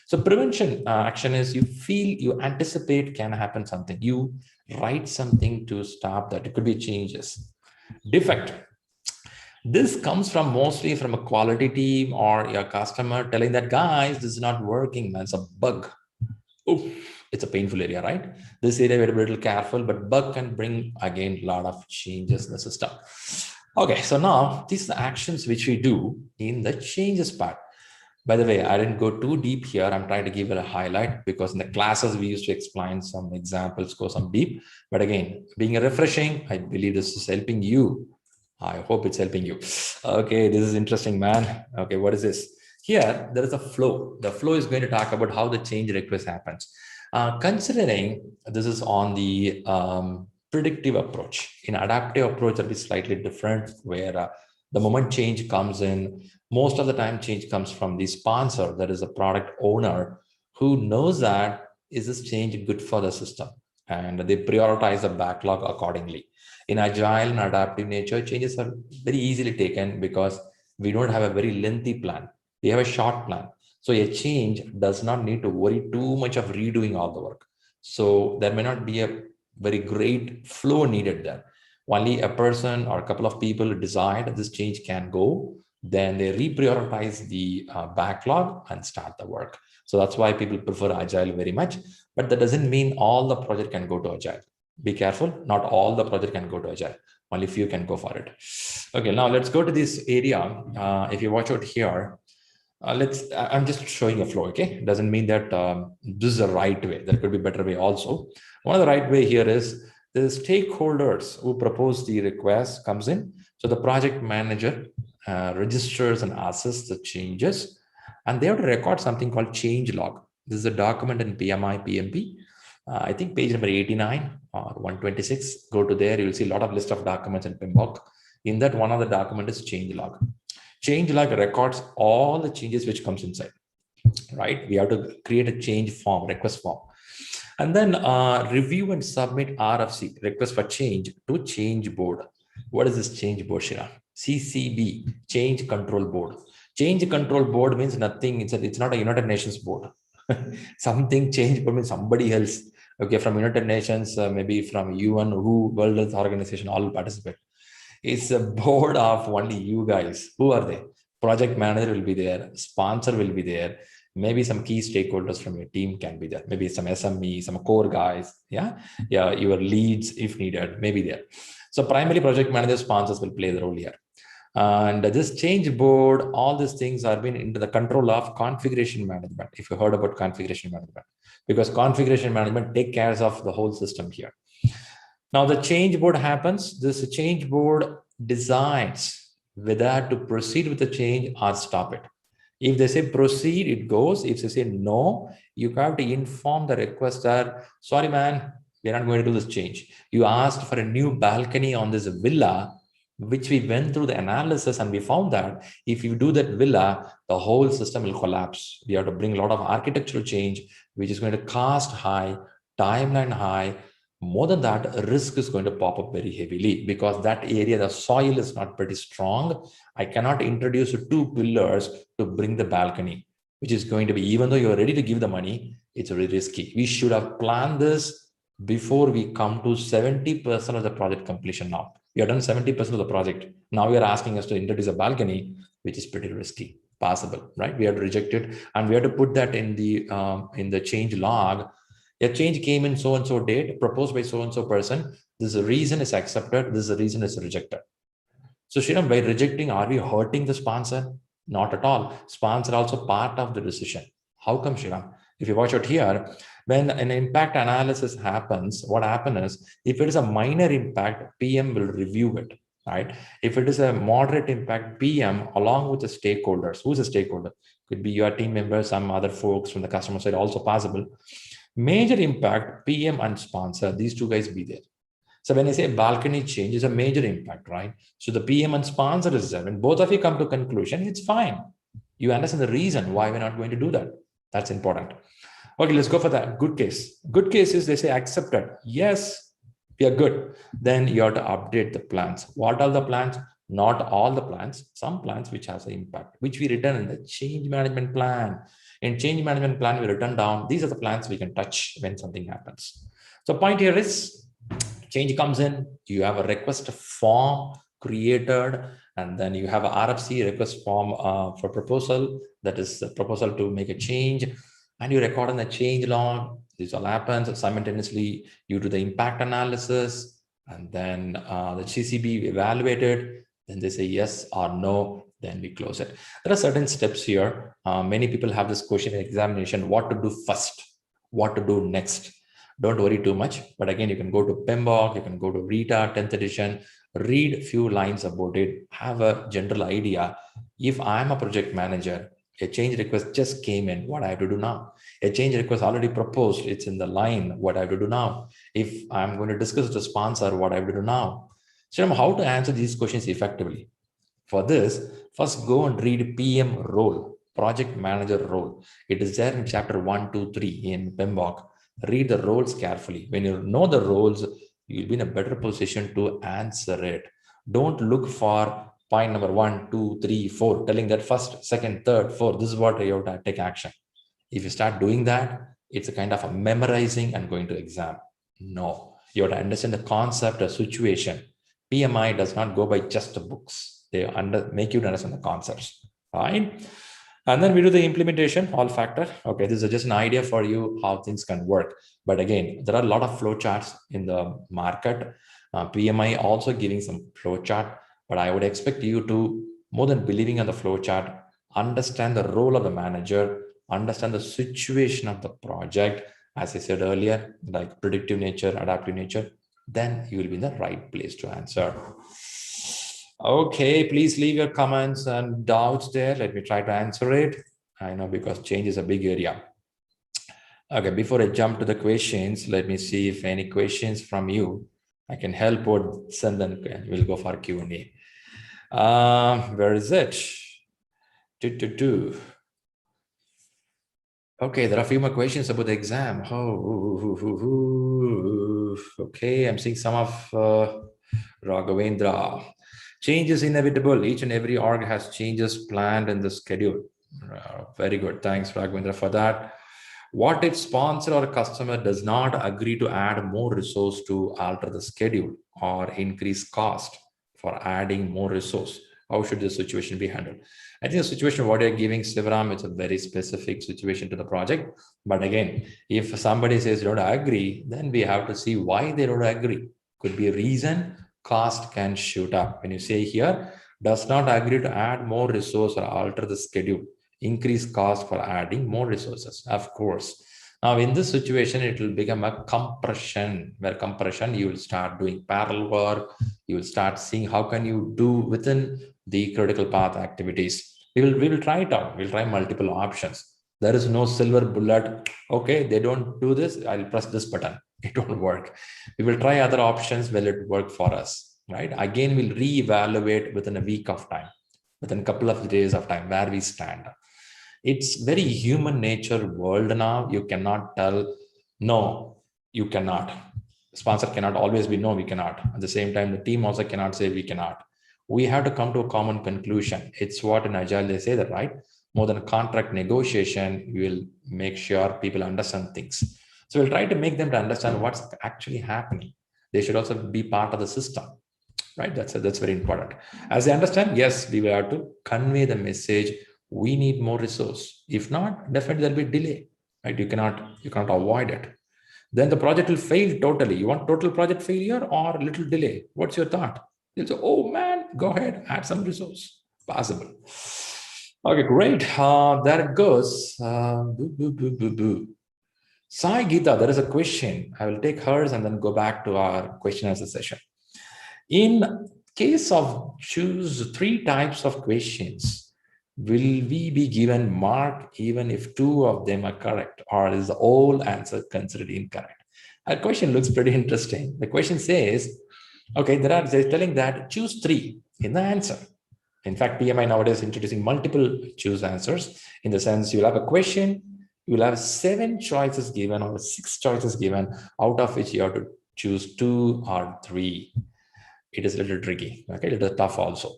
So prevention action is you feel, you anticipate can happen something. You write something to stop that. It could be changes. Defect. This comes from mostly from a quality team or your customer telling that, guys, this is not working, man. It's a bug. Oh, it's a painful area, right? This area we have to be a little careful, but bug can bring again a lot of changes in the system. Okay, so now these are the actions which we do in the changes part. By the way, I didn't go too deep here. I'm trying to give it a highlight because in the classes we used to explain some examples, go some deep. But again, being a refreshing, I believe this is helping you. I hope it's helping you. Okay, this is interesting, man. Okay, what is this? Here, there is a flow. The flow is going to talk about how the change request happens. Considering this is on the predictive approach. In adaptive approach, it'll be slightly different, where the moment change comes in, most of the time change comes from the sponsor, that is a product owner, who knows that is this change good for the system, and they prioritize the backlog accordingly. In agile and adaptive nature, changes are very easily taken because we don't have a very lengthy plan. We have a short plan. So a change does not need to worry too much of redoing all the work. So there may not be a very great flow needed there. Only a person or a couple of people decide this change can go, then they reprioritize the backlog and start the work. So that's why people prefer agile very much, but that doesn't mean all the project can go to agile. Be careful, not all the project can go to agile. Only few can go for it. Okay, now let's go to this area. If you watch out here, I'm just showing a flow, okay? Doesn't mean that this is the right way. There could be a better way also. One of the right way here is the stakeholders who propose the request comes in. So the project manager registers and assesses the changes, and they have to record something called change log. This is a document in PMI, PMP. I think page number 89 or 126. Go to there, you'll see a lot of list of documents in PMBOK. In that, one of the document is change log. Change log records all the changes which comes inside, right? We have to create a change form, request form. And then review and submit RFC, request for change, to change board. What is this change board, Shira? CCB, change control board. Change control board means nothing. It's not a United Nations board. Something change board means somebody else. Okay, from United Nations, maybe from UN, WHO, World Health Organization, all participate. It's a board of only you guys. Who are they? Project manager will be there. Sponsor will be there. Maybe some key stakeholders from your team can be there. Maybe some SME, some core guys. Yeah. Your leads, if needed, maybe there. So primarily project manager, sponsors will play the role here. And this change board, all these things are being into the control of configuration management. If you heard about configuration management, because configuration management take care of the whole system here. Now the change board happens. This change board decides whether to proceed with the change or stop it. If they say proceed, it goes. If they say no, you have to inform the requester, sorry, man, we're not going to do this change. You asked for a new balcony on this villa, which we went through the analysis and we found that if you do that villa, the whole system will collapse. We have to bring a lot of architectural change, which is going to cost high, timeline high. More than that, risk is going to pop up very heavily because that area, the soil is not pretty strong. I cannot introduce 2 pillars to bring the balcony, which is going to be, even though you're ready to give the money, it's very risky. We should have planned this before we come to 70% of the project completion now. We have done 70% of the project. Now we are asking us to introduce a balcony, which is pretty risky, possible, right? We have to reject it, and we have to put that in the change log. A change came in so-and-so date, proposed by so-and-so person. This reason is accepted. This reason is rejected. So Shriram, by rejecting, are we hurting the sponsor? Not at all. Sponsor also part of the decision. How come, Shriram? If you watch out here, when an impact analysis happens, what happens is, if it is a minor impact, PM will review it, right? If it is a moderate impact, PM, along with the stakeholders, who's a stakeholder? Could be your team members, some other folks from the customer side, also possible. Major impact, PM and sponsor, these 2 guys be there. So when I say balcony change is a major impact, right? So the PM and sponsor is there. When both of you come to conclusion, it's fine. You understand the reason why we're not going to do that. That's important. Okay, let's go for that. Good case. Good case is they say accepted. Yes, we are good. Then you have to update the plans. What are the plans? Not all the plans, some plans which has an impact, which we written in the change management plan. In change management plan, we written down, these are the plans we can touch when something happens. So point here is, change comes in, you have a request form created, and then you have a RFC, request form for proposal, that is a proposal to make a change, and you record in the change log. This all happens simultaneously. You do the impact analysis, and then the CCB evaluated, then they say yes or no, then we close it. There are certain steps here. Many people have this question in examination, what to do first, what to do next. Don't worry too much, but again, you can go to PMBOK, you can go to Rita 10th edition, read a few lines about it, have a general idea. If I'm a project manager, a change request just came in, what I have to do now? A change request already proposed, it's in the line, what I have to do now? If I'm going to discuss with the sponsor, what I have to do now? So how to answer these questions effectively? For this, first go and read PM role, project manager role. It is there in chapter 1, 2, 3 in PMBOK. Read the roles carefully. When you know the roles, you'll be in a better position to answer it. Don't look for point number 1, 2, 3, 4, telling that first, second, third, fourth, this is what you have to take action. If you start doing that, it's a kind of a memorizing and going to exam. No, you have to understand the concept, the situation. PMI does not go by just the books. They make you understand the concepts, right? And then we do the implementation, all factor. Okay, this is just an idea for you how things can work. But again, there are a lot of flow charts in the market. PMI also giving some flow chart, but I would expect you to, more than believing on the flow chart, understand the role of the manager, understand the situation of the project, as I said earlier, like predictive nature, adaptive nature, then you will be in the right place to answer. Okay, please leave your comments and doubts there. Let me try to answer it. I know, because change is a big area. Okay, before I jump to the questions, let me see if any questions from you I can help or send them. We'll go for Q&A. Where is it? Okay, there are a few more questions about the exam. Okay, I'm seeing some of Raghavendra. Change is inevitable. Each and every org has changes planned in the schedule. Very good. Thanks, Raghavendra, for that. What if sponsor or customer does not agree to add more resource to alter the schedule or increase cost for adding more resource? How should this situation be handled? I think the situation what you're giving, Sivaram, it's a very specific situation to the project. But again, if somebody says they don't agree, then we have to see why they don't agree. Could be a reason. Cost can shoot up. When you say here, does not agree to add more resource or alter the schedule, increase cost for adding more resources, of course. Now, in this situation, it will become a compression, where compression, you will start doing parallel work. You will start seeing how can you do within the critical path activities. We will try it out. We'll try multiple options. There is no silver bullet. Okay, they don't do this, I'll press this button. It won't work. We will try other options. Will it work for us, right? Again, we'll reevaluate within a week of time, within a couple of days of time, where we stand. It's very human nature world now. You cannot tell, no, you cannot. Sponsor cannot always be, no, we cannot. At the same time, the team also cannot say we cannot. We have to come to a common conclusion. It's what in Agile they say that, right? More than a contract negotiation, we will make sure people understand things. So we'll try to make them to understand what's actually happening. They should also be part of the system, right? That's very important. As they understand, yes, we will have to convey the message. We need more resource. If not, definitely there'll be delay, right? You cannot avoid it. Then the project will fail totally. You want total project failure or little delay? What's your thought? You'll say, oh man, go ahead, add some resource. Possible. Okay, great. There it goes. Sai Geeta, there is a question. I will take hers and then go back to our question answer session. In case of choose 3 types of questions, will we be given mark even if 2 of them are correct, or is the whole answer considered incorrect? Our question looks pretty interesting. The question says, okay, they're telling that choose 3 in the answer. In fact, PMI nowadays is introducing multiple choose answers, in the sense you'll have a question, you will have 7 choices given or 6 choices given, out of which you have to choose 2 or 3. It is a little tricky, okay, a little tough also.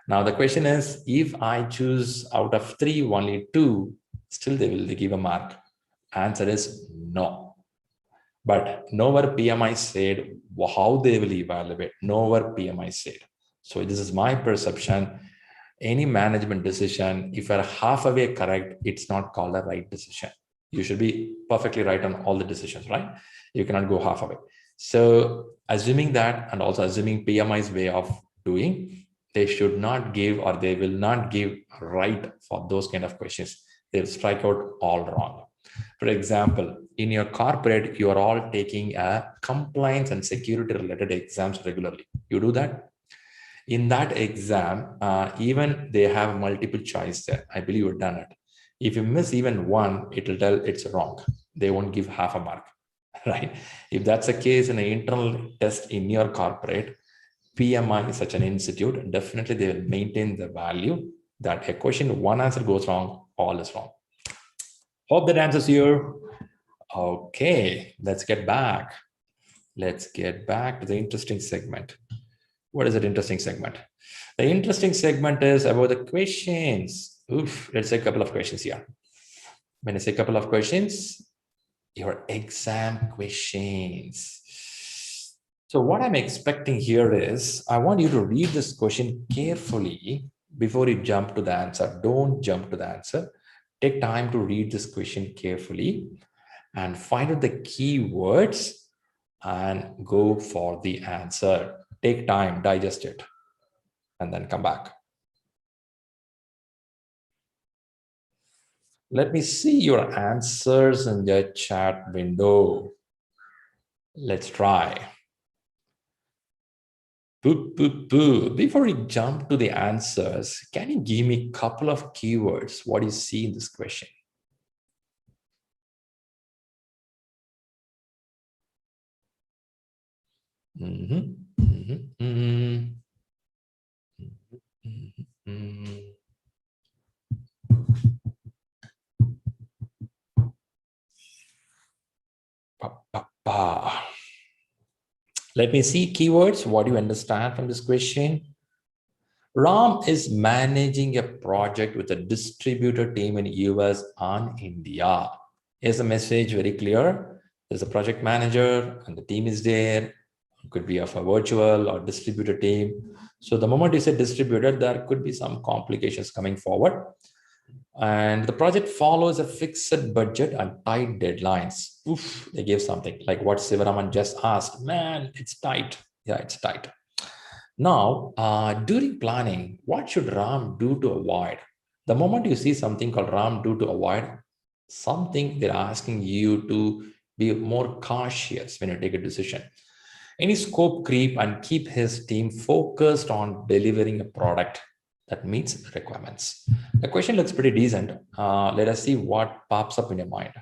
Now the question is, if I choose out of 3 only 2, still they will give a mark. Answer is no. But nowhere PMI said how they will evaluate. Nowhere PMI said. So this is my perception. Any management decision, if you're halfway correct, it's not called a right decision. You should be perfectly right on all the decisions, right? You cannot go halfway. So assuming that, and also assuming PMI's way of doing, they should not give, or they will not give right for those kind of questions. They'll strike out all wrong. For example, in your corporate, you are all taking a compliance and security related exams regularly. You do that? In that exam, even they have multiple choice there. I believe you've done it. If you miss even one, it will tell it's wrong. They won't give half a mark, right? If that's the case in an internal test in your corporate, PMI is such an institute, definitely they will maintain the value that a question, one answer goes wrong, all is wrong. Hope that answers you. Okay, let's get back. Let's get back to the interesting segment. What is that interesting segment? The interesting segment is about the questions. Oof, let's say a couple of questions here. When I say a couple of questions, your exam questions. So what I'm expecting here is, I want you to read this question carefully before you jump to the answer. Don't jump to the answer. Take time to read this question carefully and find out the keywords and go for the answer. Take time, digest it, and then come back. Let me see your answers in the chat window. Let's try. Before we jump to the answers, can you give me a couple of keywords? What do you see in this question? Let me see keywords. What do you understand from this question? Ram is managing a project with a distributor team in US and India. Is the message very clear? There's a project manager and the team is there. It could be of a virtual or distributor team. So the moment you say distributor, there could be some complications coming forward. And the project follows a fixed budget and tight deadlines. Oof, they gave something like what Sivaraman just asked. Man, it's tight. Yeah, it's tight. Now, during planning, what should Ram do to avoid? The moment you see something called Ram do to avoid, something they're asking you to be more cautious when you take a decision. Any scope creep and keep his team focused on delivering a product that meets requirements. The question looks pretty decent. Let us see what pops up in your mind.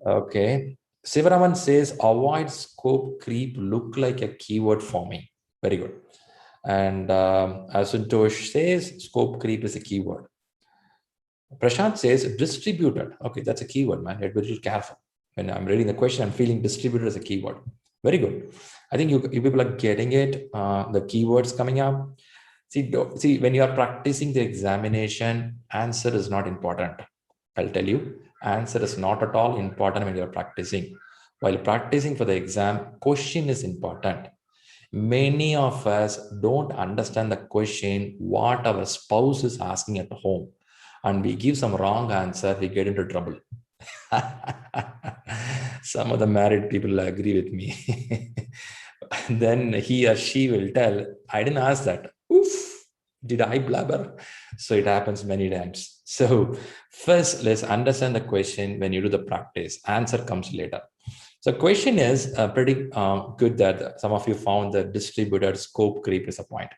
Okay. Sivaraman says, avoid scope creep look like a keyword for me. Very good. And Asuntosh says, scope creep is a keyword. Prashant says, distributed. Okay, that's a keyword, man. You're very careful. When I'm reading the question, I'm feeling distributed as a keyword. Very good. I think you people are getting it. The keywords coming up. See, when you are practicing the examination, answer is not important. I'll tell you, answer is not at all important when you're practicing. While practicing for the exam, question is important. Many of us don't understand the question, what our spouse is asking at home, and we give some wrong answer, we get into trouble. Some of the married people agree with me. Then he or she will tell, I didn't ask that. Oof, did I blabber? So it happens many times. So first, let's understand the question. When you do the practice, answer comes later. So question is pretty good that some of you found the distributed scope creep is a point.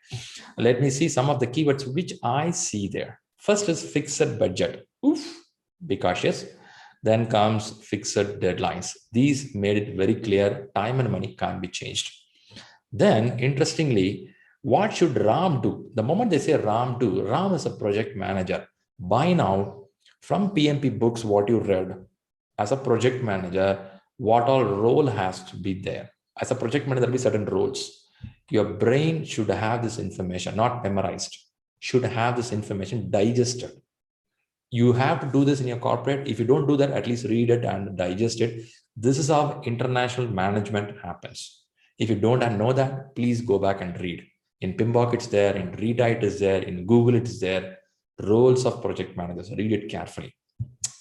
Let me see some of the keywords which I see there. First is fixed budget. Oof, be cautious. Then comes fixed deadlines. These made it very clear time and money can't be changed. Then, interestingly, what should Ram do? The moment they say Ram do, Ram is a project manager. By now, from PMP books, what you read, as a project manager, what all role has to be there? As a project manager, there will be certain rules. Your brain should have this information, not memorized, should have this information digested. You have to do this in your corporate. If you don't do that, at least read it and digest it. This is how international management happens. If you don't know that, please go back and read. In PMBOK, it's there. In Readite, it's there. In Google, it's there. Roles of project managers. Read it carefully.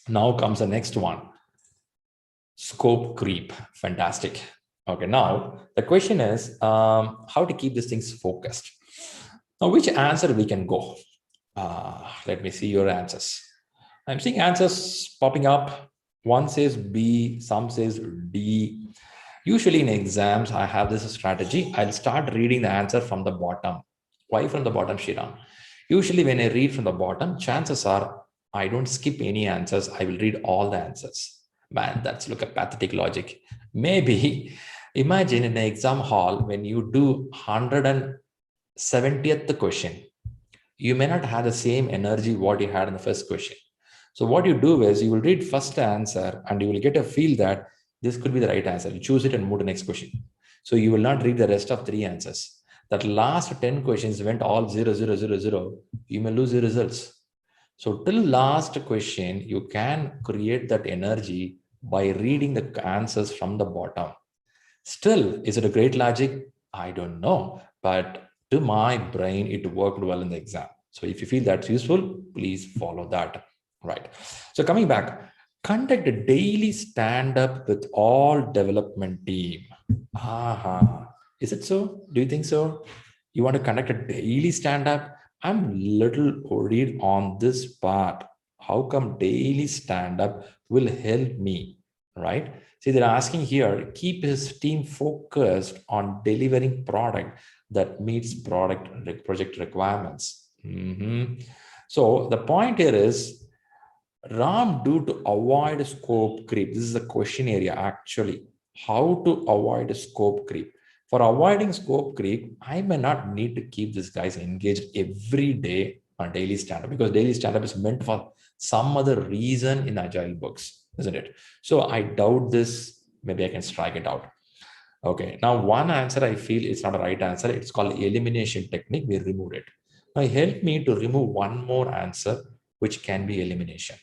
Now comes the next one. Scope creep. Fantastic. Okay, now the question is how to keep these things focused. Now, which answer we can go? Let me see your answers. I'm seeing answers popping up. One says B, some says D. Usually in exams, I have this strategy. I'll start reading the answer from the bottom. Why from the bottom, Shriram? Usually when I read from the bottom, chances are I don't skip any answers. I will read all the answers. Man, that's look at pathetic logic. Maybe imagine in an exam hall, when you do 170th question, you may not have the same energy what you had in the first question. So what you do is you will read first answer and you will get a feel that this could be the right answer. You choose it and move to the next question. So you will not read the rest of 3 answers. That last 10 questions went all 0, 0, 0, 0. You may lose the results. So till last question, you can create that energy by reading the answers from the bottom. Still, is it a great logic? I don't know. But to my brain, it worked well in the exam. So if you feel that's useful, please follow that. Right. So coming back, conduct a daily stand-up with all development team. Is it so? Do you think so? You want to conduct a daily stand-up? I'm little worried on this part. How come daily stand-up will help me, right? See, they're asking here, keep his team focused on delivering product that meets project requirements. So the point here is, Ram, do to avoid scope creep. This is a question area actually. How to avoid scope creep? For avoiding scope creep, I may not need to keep these guys engaged every day on daily stand-up, because daily stand-up is meant for some other reason in agile books, isn't it? So I doubt this. Maybe I can strike it out. Okay, now one answer I feel it's not a right answer. It's called elimination technique. We removed it. Now help me to remove one more answer, which can be elimination.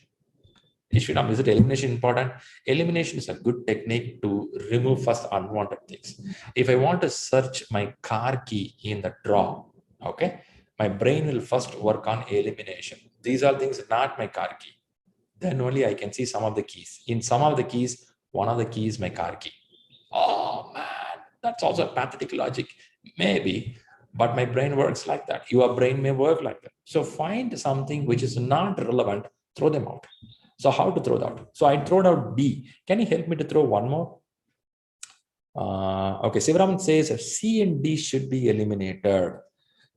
Is it elimination important? Elimination is a good technique to remove first unwanted things. If I want to search my car key in the drawer, okay, my brain will first work on elimination. These are things not my car key. Then only I can see some of the keys. In some of the keys, one of the keys is my car key. Oh man, that's also a pathetic logic. Maybe, but my brain works like that. Your brain may work like that. So find something which is not relevant, throw them out. So how to throw that out? So I throw out D. Can you help me to throw one more? Okay, Sivaram says C and D should be eliminated.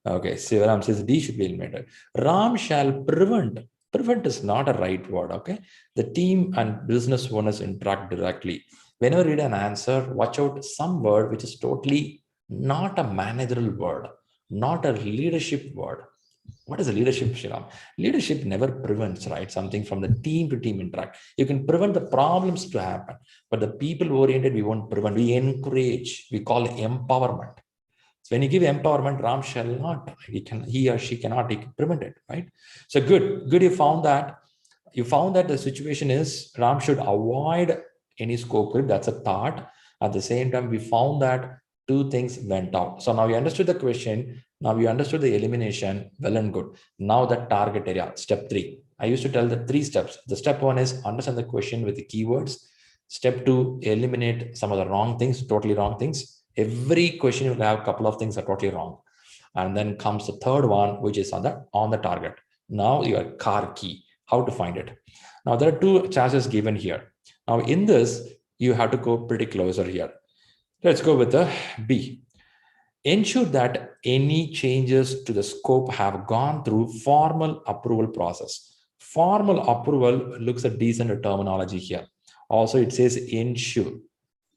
Okay, Sivaram says D should be eliminated. Ram shall prevent. Prevent is not a right word, okay? The team and business owners interact directly. Whenever you read an answer, watch out some word which is totally not a managerial word, not a leadership word. What is a leadership, Shriram? Leadership never prevents, right? Something from the team to team interact. You can prevent the problems to happen, but the people oriented, we won't prevent. We encourage. We call empowerment. So when you give empowerment, Ram shall not. He or she cannot prevent it, right? So good. You found that. You found that the situation is Ram should avoid any scope creep. That's a thought. At the same time, we found that 2 things went out. So now we understood the question. Now we understood the elimination. Well and good. Now the target area, step 3. I used to tell the 3 steps. The step 1 is understand the question with the keywords. Step 2, eliminate some of the wrong things, totally wrong things. Every question will have a couple of things are totally wrong. And then comes the third one, which is on the target. Now your car key, how to find it. Now there are 2 chances given here. Now in this, you have to go pretty closer here. Let's go with the B. Ensure that any changes to the scope have gone through formal approval process. Formal approval looks at decent terminology here. Also, it says ensure,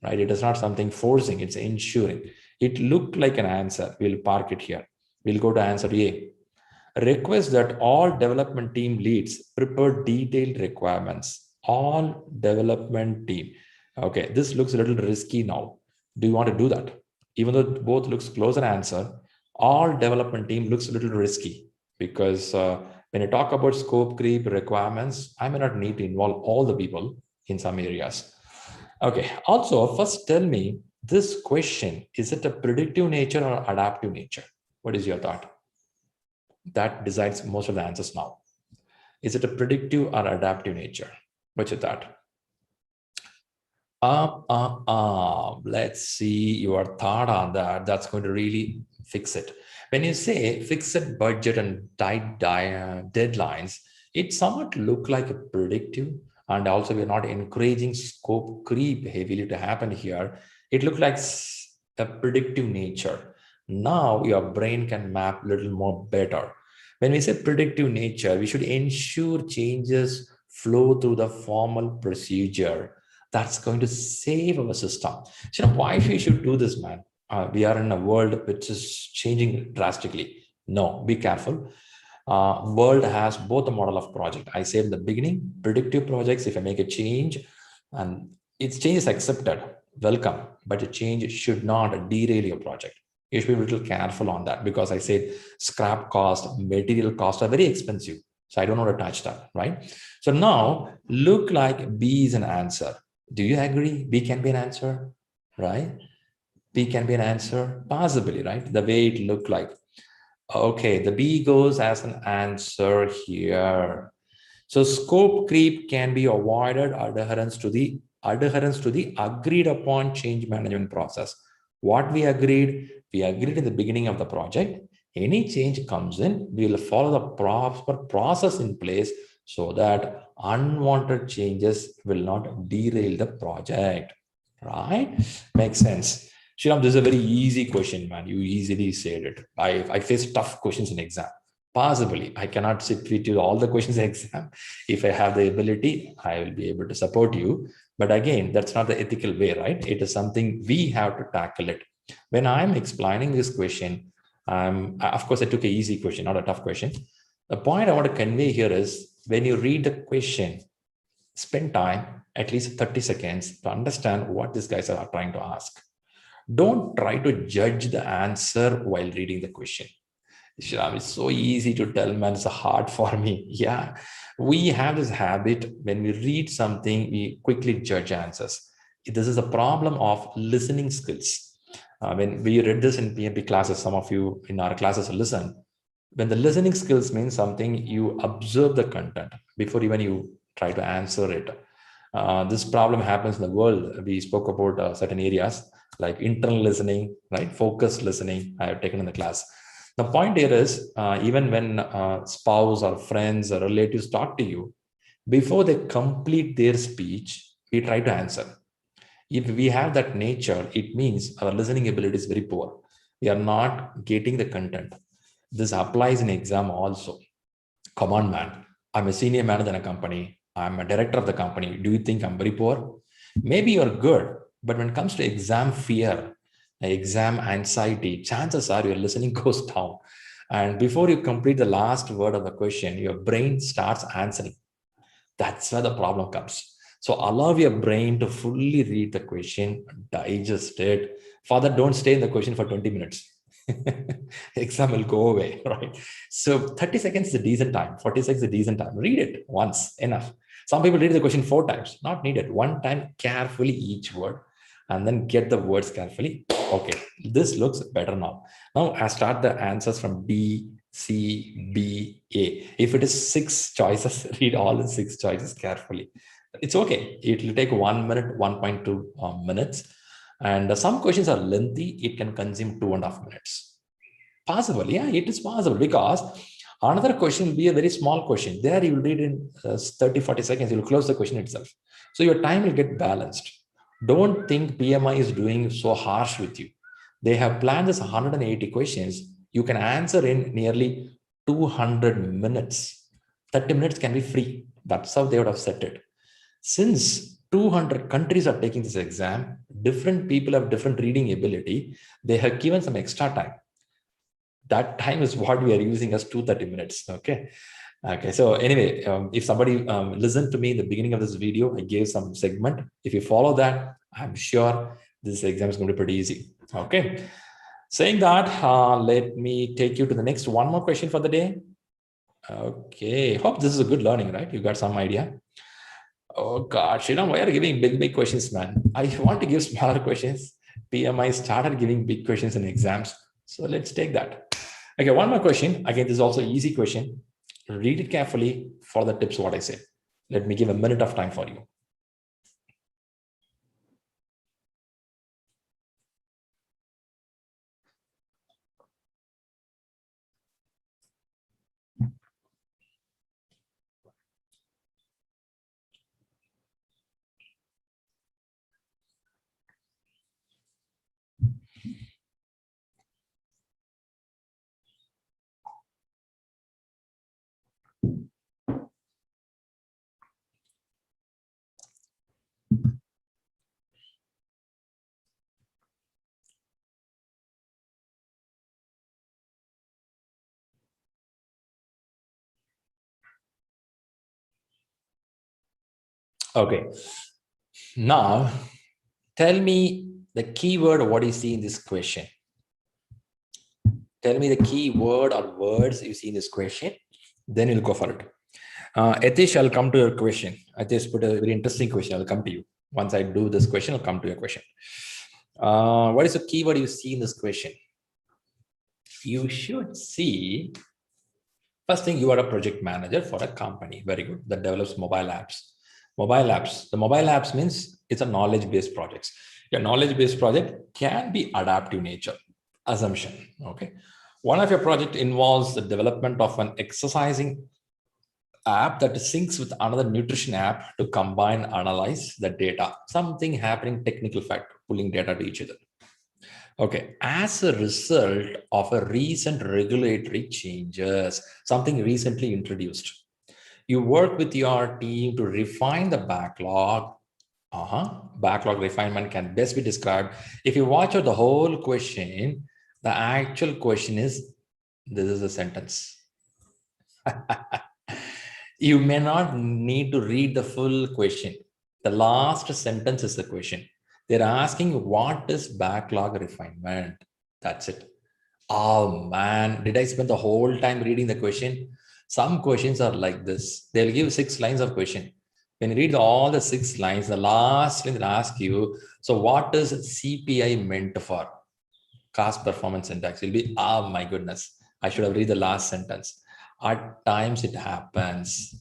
right? It is not something forcing, it's ensuring. It looked like an answer. We'll park it here. We'll go to answer A. Request that all development team leads prepare detailed requirements. All development team. Okay, this looks a little risky now. Do you want to do that? Even though both looks closer answer, all development team looks a little risky because when you talk about scope creep requirements, I may not need to involve all the people in some areas. Okay. Also, first tell me this question, is it a predictive nature or adaptive nature? What is your thought? That decides most of the answers now. Is it a predictive or adaptive nature? What's your thought? Let's see your thought on that. That's going to really fix it. When you say fixed budget and tight deadlines, it somewhat look like a predictive, and also we're not encouraging scope creep heavily to happen here. It looked like a predictive nature. Now your brain can map a little more better. When we say predictive nature, we should ensure changes flow through the formal procedure. That's going to save our system. So why we should do this, man? We are in a world which is changing drastically. No, be careful. World has both a model of project. I said in the beginning, predictive projects, if I make a change and its change is accepted, welcome, but the change should not derail your project. You should be a little careful on that because I said scrap cost, material cost are very expensive. So I don't want to touch that, right? So now look like B is an answer. Do you agree? B can be an answer, right? B can be an answer, possibly, right? The way it looked like. Okay, the B goes as an answer here. So scope creep can be avoided adherence to the agreed upon change management process. What we agreed in the beginning of the project. Any change comes in, we will follow the proper process in place so that unwanted changes will not derail the project, right? Makes sense. Shriram, this is a very easy question, man. You easily said it. I face tough questions in exam. Possibly, I cannot sit with you all the questions in exam. If I have the ability, I will be able to support you. But again, that's not the ethical way, right? It is something we have to tackle it. When I'm explaining this question, of course, I took an easy question, not a tough question. The point I want to convey here is when you read the question, spend time, at least 30 seconds to understand what these guys are trying to ask. Don't try to judge the answer while reading the question. Shriram, it's so easy to tell, man, it's hard for me. Yeah, we have this habit when we read something, we quickly judge answers. This is a problem of listening skills. When we read this in PMP classes, some of you in our classes listen. When the listening skills means something, you observe the content before even you try to answer it. This problem happens in the world. We spoke about certain areas like internal listening, right? Focused listening, I have taken in the class. The point here is, even when spouse or friends or relatives talk to you, before they complete their speech, we try to answer. If we have that nature, it means our listening ability is very poor. We are not getting the content. This applies in exam also. Come on, man. I'm a senior manager in a company. I'm a director of the company. Do you think I'm very poor? Maybe you're good, but when it comes to exam fear, exam anxiety, chances are your listening goes down. And before you complete the last word of the question, your brain starts answering. That's where the problem comes. So allow your brain to fully read the question, digest it. Father, don't stay in the question for 20 minutes. Exam will go away, right? So 30 seconds is a decent time. 40 seconds is a decent time. Read it once, enough. Some people read the question 4 times, not needed. One time, carefully each word, and then get the words carefully. Okay, this looks better now. Now I start the answers from D, C, B, A. If it is 6 choices, read all the 6 choices carefully. It's okay. It will take 1 minute, 1.2 minutes. And some questions are lengthy. It can consume 2.5 minutes. Possible. Yeah, it is possible because another question will be a very small question. There you will read in 30, 40 seconds. You will close the question itself. So your time will get balanced. Don't think PMI is doing so harsh with you. They have planned this 180 questions. You can answer in nearly 200 minutes. 30 minutes can be free. That's how they would have set it. Since 200 countries are taking this exam, different people have different reading ability. They have given some extra time. That time is what we are using as 230 minutes. Okay. Okay. So anyway, if somebody listened to me in the beginning of this video, I gave some segment. If you follow that, I'm sure This exam is going to be pretty easy. Okay. Saying that, let me take you to the next one more question for the day. Okay. Hope this is a good learning, right? You got some idea. Oh gosh, why are you giving big questions, man? I want to give smaller questions. PMI started giving big questions in exams. So let's take that. Okay, one more question. Again, this is also an easy question. Read it carefully for the tips, what I say. Let me give a minute of time for you. Okay. Now, tell me the keyword of what you see in this question. Tell me the key word or words you see in this question. Then you'll go for it. Atish, I'll come to your question. Atish put a very interesting question. I'll come to you. Once I do this question, I'll come to your question. What is the keyword you see in this question? You should see, first thing, you are a project manager for a company. Very good. That develops mobile apps. Mobile apps. The mobile apps means it's a knowledge-based projects. Your knowledge-based project can be adaptive nature. Assumption. Okay. One of your project involves the development of an exercising app that syncs with another nutrition app to combine, analyze the data. Something happening, technical fact, pulling data to each other. Okay, as a result of a recent regulatory changes, something recently introduced, you work with your team to refine the backlog. Backlog refinement can best be described. If you watch out the whole question, the actual question is, this is a sentence. You may not need to read the full question. The last sentence is the question. They're asking, what is backlog refinement? That's it. Oh man, did I spend the whole time reading the question? Some questions are like this. They'll give 6 lines of question. When you read all the 6 lines, the last line they'll ask you, so what is CPI meant for? Cost performance index. It'll be, oh my goodness, I should have read the last sentence. At times it happens.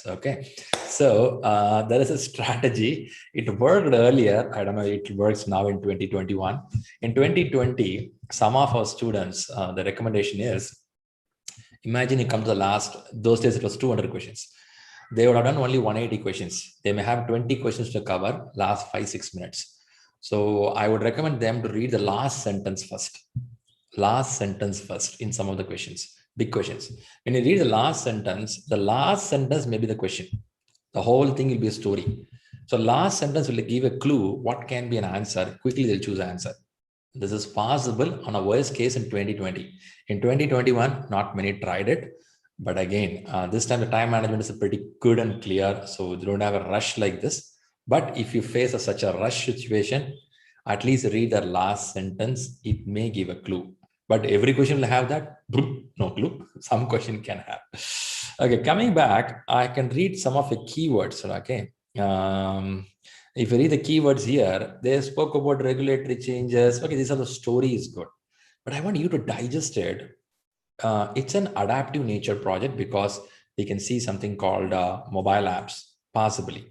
Okay. So there is a strategy. It worked earlier. I don't know, it works now in 2021. In 2020, some of our students, the recommendation is, imagine you come to the last, those days it was 200 questions. They would have done only 180 questions. They may have 20 questions to cover last 5-6 minutes. So I would recommend them to read the last sentence first. In some of the questions, big questions. When you read the last sentence may be the question. The whole thing will be a story. So last sentence will give a clue what can be an answer. Quickly they'll choose an answer. This is possible on a worst case in 2020. In 2021, not many tried it. But again, this time the time management is pretty good and clear. So they don't have a rush like this. But if you face such a rush situation, at least read the last sentence. It may give a clue. But every question will have that? No clue. Some question can have. Okay, coming back, I can read some of the keywords. Okay. If you read the keywords here, they spoke about regulatory changes. Okay, these are the stories, good. But I want you to digest it. It's an adaptive nature project because we can see something called mobile apps, possibly.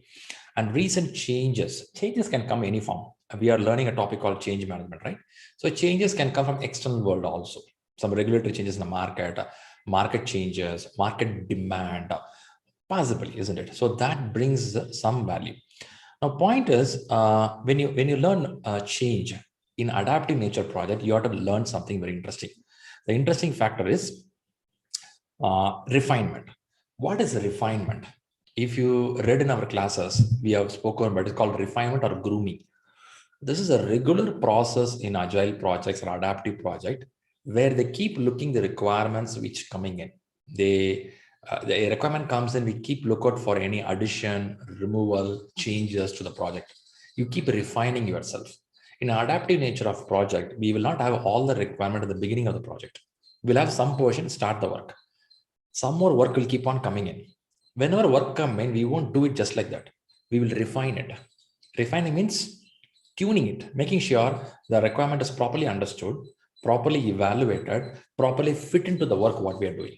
And recent changes can come in any form. We are learning a topic called change management, right? So changes can come from external world also. Some regulatory changes in the market changes, market demand, possibly, isn't it? So that brings some value. Now, point is, when you learn change in adaptive nature project, you have to learn something very interesting. The interesting factor is refinement. What is refinement? If you read in our classes, we have spoken about it's called refinement or grooming. This is a regular process in agile projects or adaptive project where they keep looking the requirements which coming in. The requirement comes in, we keep lookout for any addition, removal, changes to the project. You keep refining yourself. In adaptive nature of project, we will not have all the requirement at the beginning of the project. We'll have some portion, start the work. Some more work will keep on coming in. Whenever work come in, we won't do it just like that. We will refine it. Refining means tuning it, making sure the requirement is properly understood, properly evaluated, properly fit into the work what we are doing,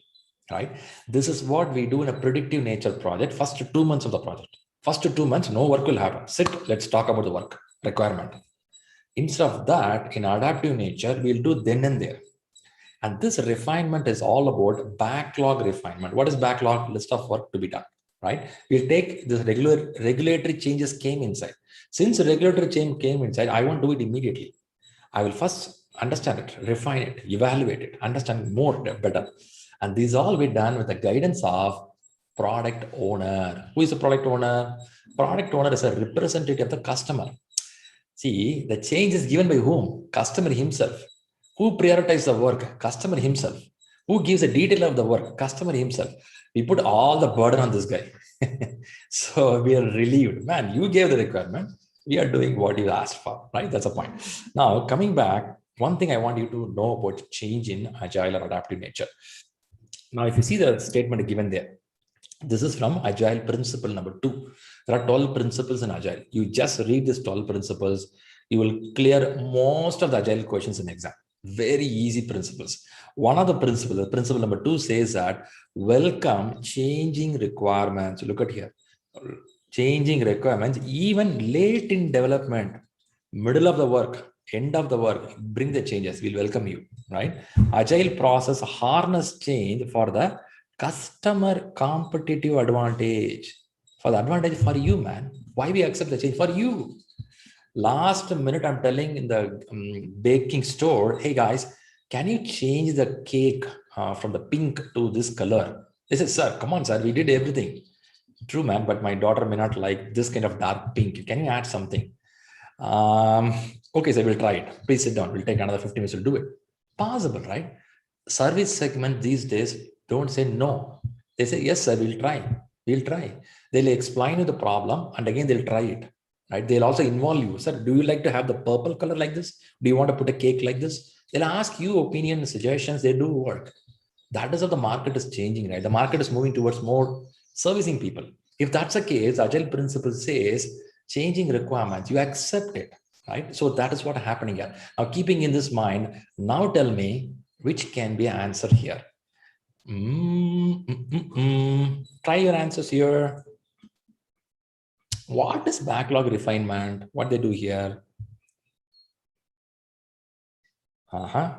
right? This is what we do in a predictive nature project. First 2 months of the project. First 2 months, no work will happen. Sit, let's talk about the work requirement. Instead of that, in adaptive nature, we'll do then and there. And this refinement is all about backlog refinement. What is backlog? List of work to be done, right? We'll take this regulatory changes came inside. Since regulatory change came inside, I won't do it immediately. I will first understand it, refine it, evaluate it, understand more better. And these all be done with the guidance of product owner. Who is the product owner? Product owner is a representative of the customer. See, the change is given by whom? Customer himself. Who prioritizes the work? Customer himself. Who gives the detail of the work? Customer himself. We put all the burden on this guy. So we are relieved. Man, you gave the requirement. We are doing what you asked for, right? That's the point. Now, coming back, one thing I want you to know about change in agile or adaptive nature. Now, if you see the statement given there, this is from Agile principle number 2. There are 12 principles in Agile. You just read these 12 principles. You will clear most of the Agile questions in exam. Very easy principles. One of the principles, principle number 2 says that welcome changing requirements. Look at here. Changing requirements, even late in development, middle of the work, end of the work, bring the changes. We'll welcome you, right? Agile process harness change for the customer competitive advantage. For the advantage for you, man. Why we accept the change? For you. Last minute, I'm telling in the baking store, hey guys, can you change the cake from the pink to this color? They said, sir, come on, sir, we did everything. True, man, but my daughter may not like this kind of dark pink. Can you add something? Okay, so we'll try it. Please sit down. We'll take another 15 minutes to do it. Possible, right? Service segment these days don't say no. They say, yes, sir, we'll try. We'll try. They'll explain you the problem and again they'll try it. Right? They'll also involve you. Sir, do you like to have the purple color like this? Do you want to put a cake like this? They'll ask you opinion, suggestions. They do work. That is how the market is changing, right? The market is moving towards more servicing people. If that's the case, Agile principle says changing requirements, you accept it, right? So that is what is happening here. Now, keeping in this mind, now tell me which can be an answer here. Try your answers here. What is backlog refinement? What they do here? Okay,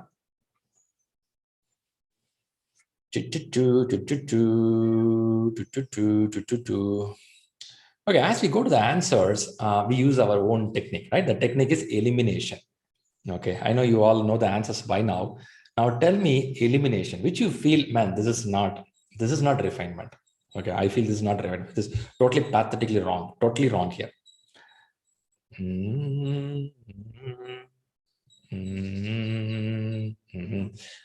as we go to the answers, we use our own technique, right? The technique is elimination. Okay, I know you all know the answers by now. Now tell me elimination, which you feel, man, this is not refinement. Okay, I feel this is not refinement. This is totally pathetically wrong, totally wrong here.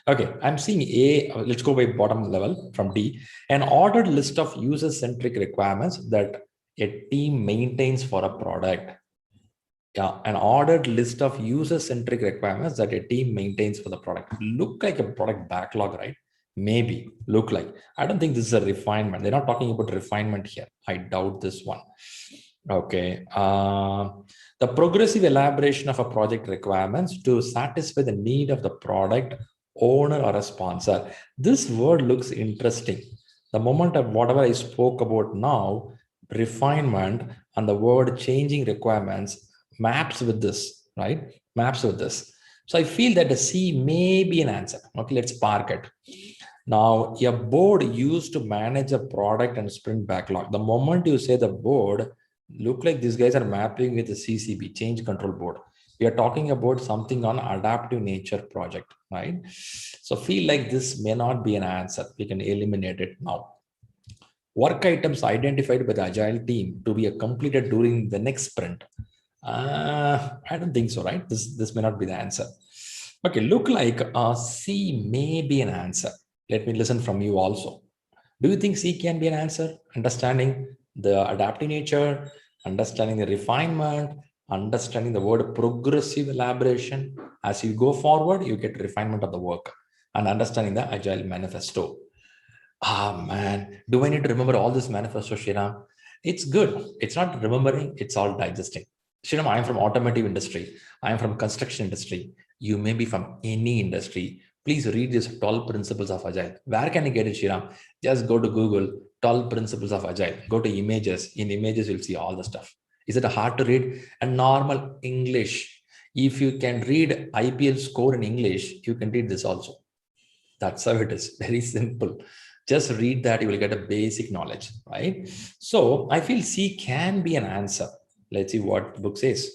Okay, I'm seeing A, let's go by bottom level from D, an ordered list of user-centric requirements that a team maintains for a product. Yeah, an ordered list of user-centric requirements that a team maintains for the product. Look like a product backlog, right? Maybe look like. I don't think this is a refinement. They're not talking about refinement here. I doubt this one. Okay. The progressive elaboration of a project requirements to satisfy the need of the product owner or a sponsor. This word looks interesting. The moment of whatever I spoke about now, refinement and the word changing requirements maps with this, right? Maps with this. So I feel that the C may be an answer. Okay, let's park it. Now, a board used to manage a product and sprint backlog. The moment you say the board, look like these guys are mapping with the CCB, change control board. We are talking about something on adaptive nature project, right? So feel like this may not be an answer. We can eliminate it now. Work items identified by the agile team to be completed during the next sprint. I don't think so, right? This may not be the answer. Okay, look like C may be an answer. Let me listen from you also. Do you think C can be an answer? Understanding the adaptive nature, understanding the refinement, understanding the word progressive elaboration. As you go forward, you get refinement of the work, and understanding the Agile manifesto. Ah, man, do I need to remember all this manifesto, Shriram? It's good. It's not remembering, it's all digesting. Shriram, I am from automotive industry. I am from construction industry. You may be from any industry. Please read these 12 principles of Agile. Where can you get it, Shriram? Just go to Google, 12 principles of Agile. Go to images. In images, you'll see all the stuff. Is it hard to read? A normal English. If you can read IPL score in English, you can read this also. That's how it is. Very simple. Just read that, you will get a basic knowledge, right? So I feel C can be an answer. Let's see what the book says.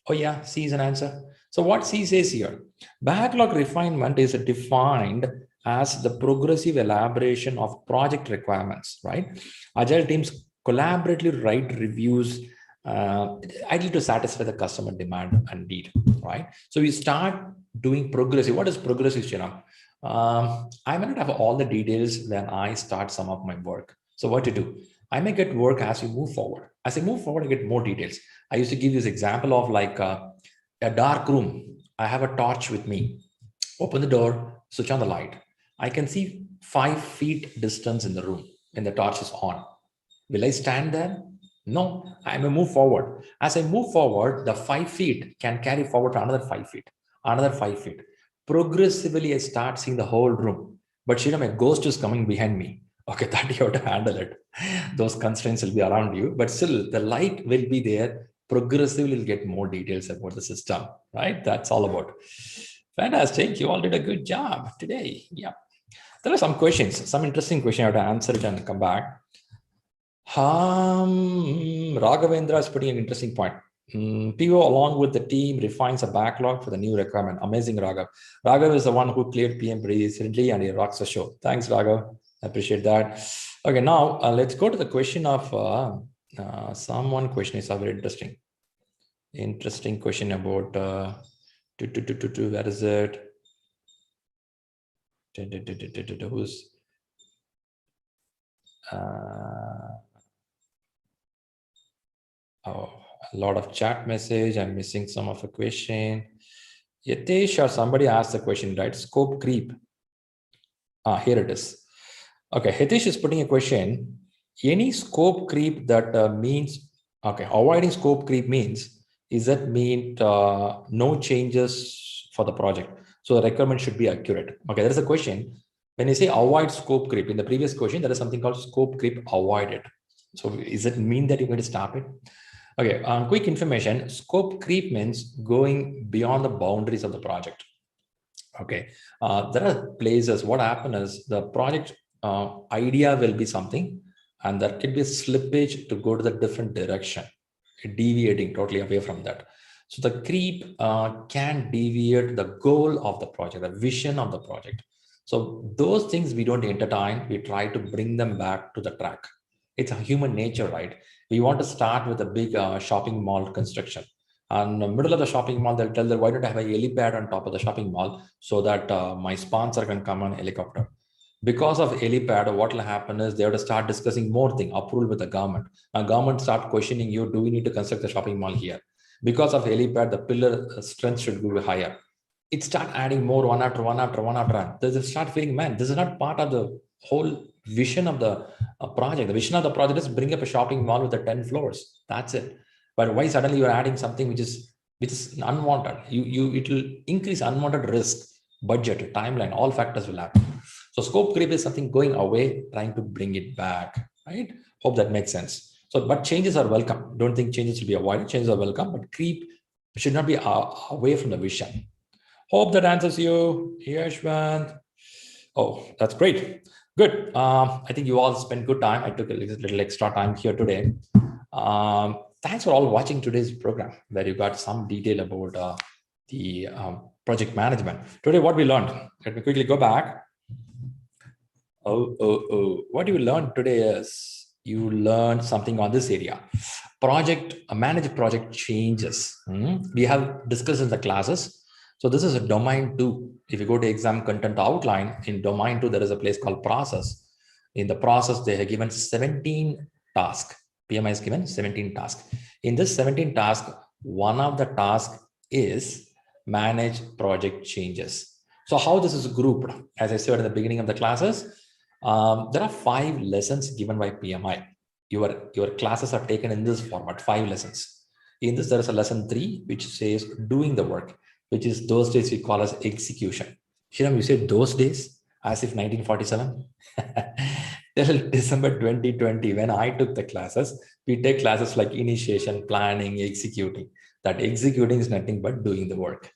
Oh yeah, C is an answer. So what C says here? Backlog refinement is defined as the progressive elaboration of project requirements, right? Agile teams collaboratively write reviews, ideally to satisfy the customer demand and need, right? So we start doing progressive. What is progressive, Shinam? I may not have all the details when I start some of my work. So what to do? I may get work as you move forward. As I move forward, I get more details. I used to give this example of like a dark room. I have a torch with me. Open the door, switch on the light. I can see 5 feet distance in the room when the torch is on. Will I stand there? No, I may move forward. As I move forward, the 5 feet can carry forward to another 5 feet, another 5 feet. Progressively, I start seeing the whole room. But Shriram, a ghost is coming behind me. Okay, that you have to handle it. Those constraints will be around you, but still the light will be there. Progressively, you'll get more details about the system, right? That's all about. Fantastic. You all did a good job today. Yeah. There are some questions, some interesting questions. I have to answer it and come back. Raghavendra is putting an interesting point. PO along with the team refines a backlog for the new requirement. Amazing, Raghav. Raghav is the one who cleared PM recently and he rocks the show. Thanks, Raghav. I appreciate that. Okay, now let's go to the question of someone question is very interesting. Interesting question about where is it? Who's oh, a lot of chat message. I'm missing some of the question. Yitesh or somebody asked the question, right? Scope creep. Here it is. Okay, Hitesh is putting a question. Any scope creep that means, okay, avoiding scope creep means, is that mean no changes for the project? So the requirement should be accurate. Okay, there is a question. When you say avoid scope creep, in the previous question, there is something called scope creep avoided. So is it mean that you're going to stop it? Okay, quick information. Scope creep means going beyond the boundaries of the project. Okay, there are places, what happens is the project idea will be something, and there could be a slippage to go to the different direction, deviating totally away from that. So the creep can deviate the goal of the project, the vision of the project. So those things we don't entertain, we try to bring them back to the track. It's a human nature, right? We want to start with a big shopping mall construction. And in the middle of the shopping mall, they'll tell them, why don't I have a helipad on top of the shopping mall so that my sponsor can come on helicopter? Because of helipad, what will happen is they have to start discussing more things, approval with the government. Now, government start questioning you, do we need to construct the shopping mall here? Because of helipad, the pillar strength should be higher. It start adding more one after one after one after one. They start feeling, man, this is not part of the whole vision of the project. The vision of the project is bring up a shopping mall with the 10 floors. That's it. But why suddenly you're adding something which is unwanted? It will increase unwanted risk, budget, timeline, all factors will happen. So scope creep is something going away, trying to bring it back, right? Hope that makes sense. So, but changes are welcome. Don't think changes will be avoided. Changes are welcome, but creep should not be away from the vision. Hope that answers you, Yashwant. Oh, that's great. Good. I think you all spent good time. I took a little extra time here today. Thanks for all watching today's program, where you got some detail about the project management. Today, what we learned, let me quickly go back. What you learned today is you learned something on this area. Manage project changes. We have discussed in the classes. So this is a domain 2. If you go to exam content outline, in domain 2, there is a place called process. In the process, they have given 17 tasks. PMI is given 17 tasks. In this 17 tasks, One of the tasks is manage project changes. So how this is grouped, as I said at the beginning of the classes, there are 5 lessons given by PMI. Your classes are taken in this format, 5 lessons. In this, there is a lesson 3, which says doing the work, which is those days we call as execution. Shriram, you said those days as if 1947. Till December 2020, when I took the classes, we take classes like initiation, planning, executing. That executing is nothing but doing the work,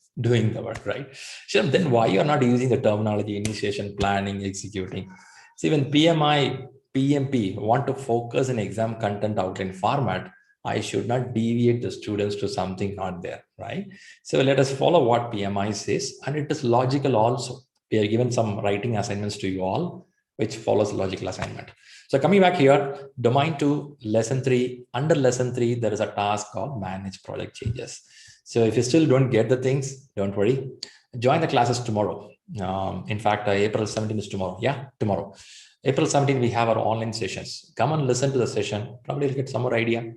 right? Shriram, then why you are not using the terminology initiation, planning, executing? See, when PMI, PMP want to focus in exam content outline format, I should not deviate the students to something not there, right? So let us follow what PMI says, and it is logical also. We are given some writing assignments to you all, which follows logical assignment. So coming back here, domain 2, lesson 3, under lesson 3, there is a task called manage project changes. So if you still don't get the things, don't worry. Join the classes tomorrow. In fact, April 17th is tomorrow. Yeah, tomorrow. April 17th, we have our online sessions. Come and listen to the session. Probably you'll get some more idea.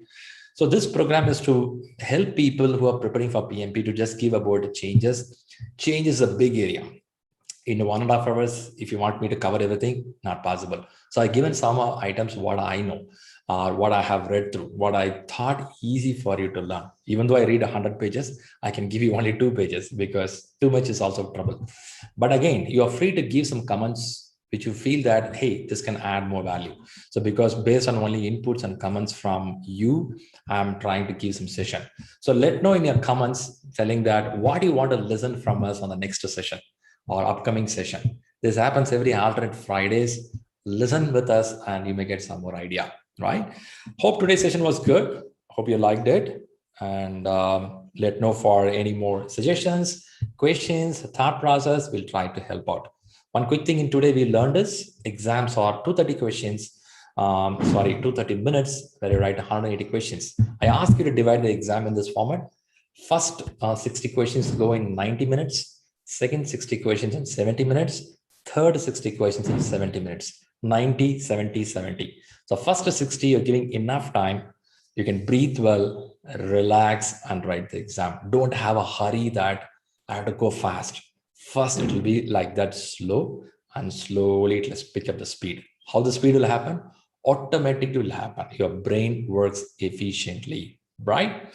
So this program is to help people who are preparing for PMP to just give about changes. Change is a big area. In 1.5 hours, if you want me to cover everything, not possible. So I given some items what I know, what I have read through, what I thought easy for you to learn. Even though I read 100 pages, I can give you only 2 pages because too much is also trouble. But again, you are free to give some comments which you feel that, hey, this can add more value. So because based on only inputs and comments from you, I'm trying to give some session. So let know in your comments telling that what do you want to listen from us on the next session or upcoming session. This happens every alternate Fridays. Listen with us and you may get some more idea, right? Hope today's session was good. Hope you liked it. And let know for any more suggestions, questions, thought process. We'll try to help out. One quick thing in today we learned is exams are 230 questions. 230 minutes where you write 180 questions. I ask you to divide the exam in this format. First 60 questions go in 90 minutes. Second 60 questions in 70 minutes. Third 60 questions in 70 minutes. 90, 70, 70. So first 60, you're giving enough time. You can breathe well, relax, and write the exam. Don't have a hurry that I have to go fast. First, it will be like that slow, and slowly it will pick up the speed. How the speed will happen? Automatically will happen. Your brain works efficiently, right?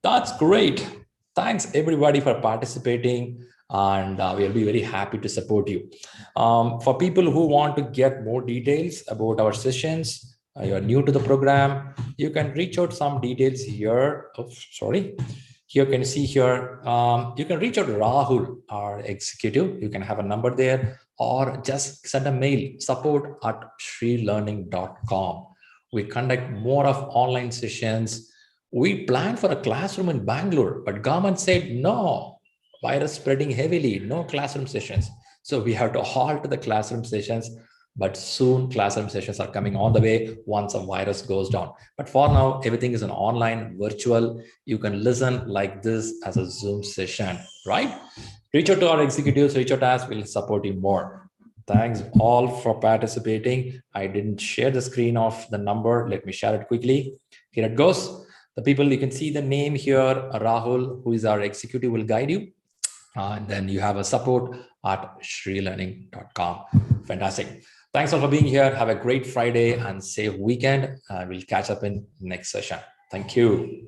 That's great. Thanks everybody for participating, and we'll be very happy to support you. For people who want to get more details about our sessions, you're new to the program, you can reach out some details here. Oh, sorry. Here you can see here, you can reach out to Rahul, our executive. You can have a number there or just send a mail, support@ShriLearning.com. We conduct more of online sessions. We planned for a classroom in Bangalore, but government said, no, virus spreading heavily, no classroom sessions. So we have to halt the classroom sessions. But soon classroom sessions are coming on the way once a virus goes down. But for now, everything is an online, virtual. You can listen like this as a Zoom session, right? Reach out to our executives, reach out to us, we'll support you more. Thanks all for participating. I didn't share the screen of the number. Let me share it quickly. Here it goes. The people, you can see the name here, Rahul, who is our executive, will guide you. And then you have a support@ShriLearning.com. Fantastic. Thanks all for being here. Have a great Friday and safe weekend. We'll catch up in next session. Thank you.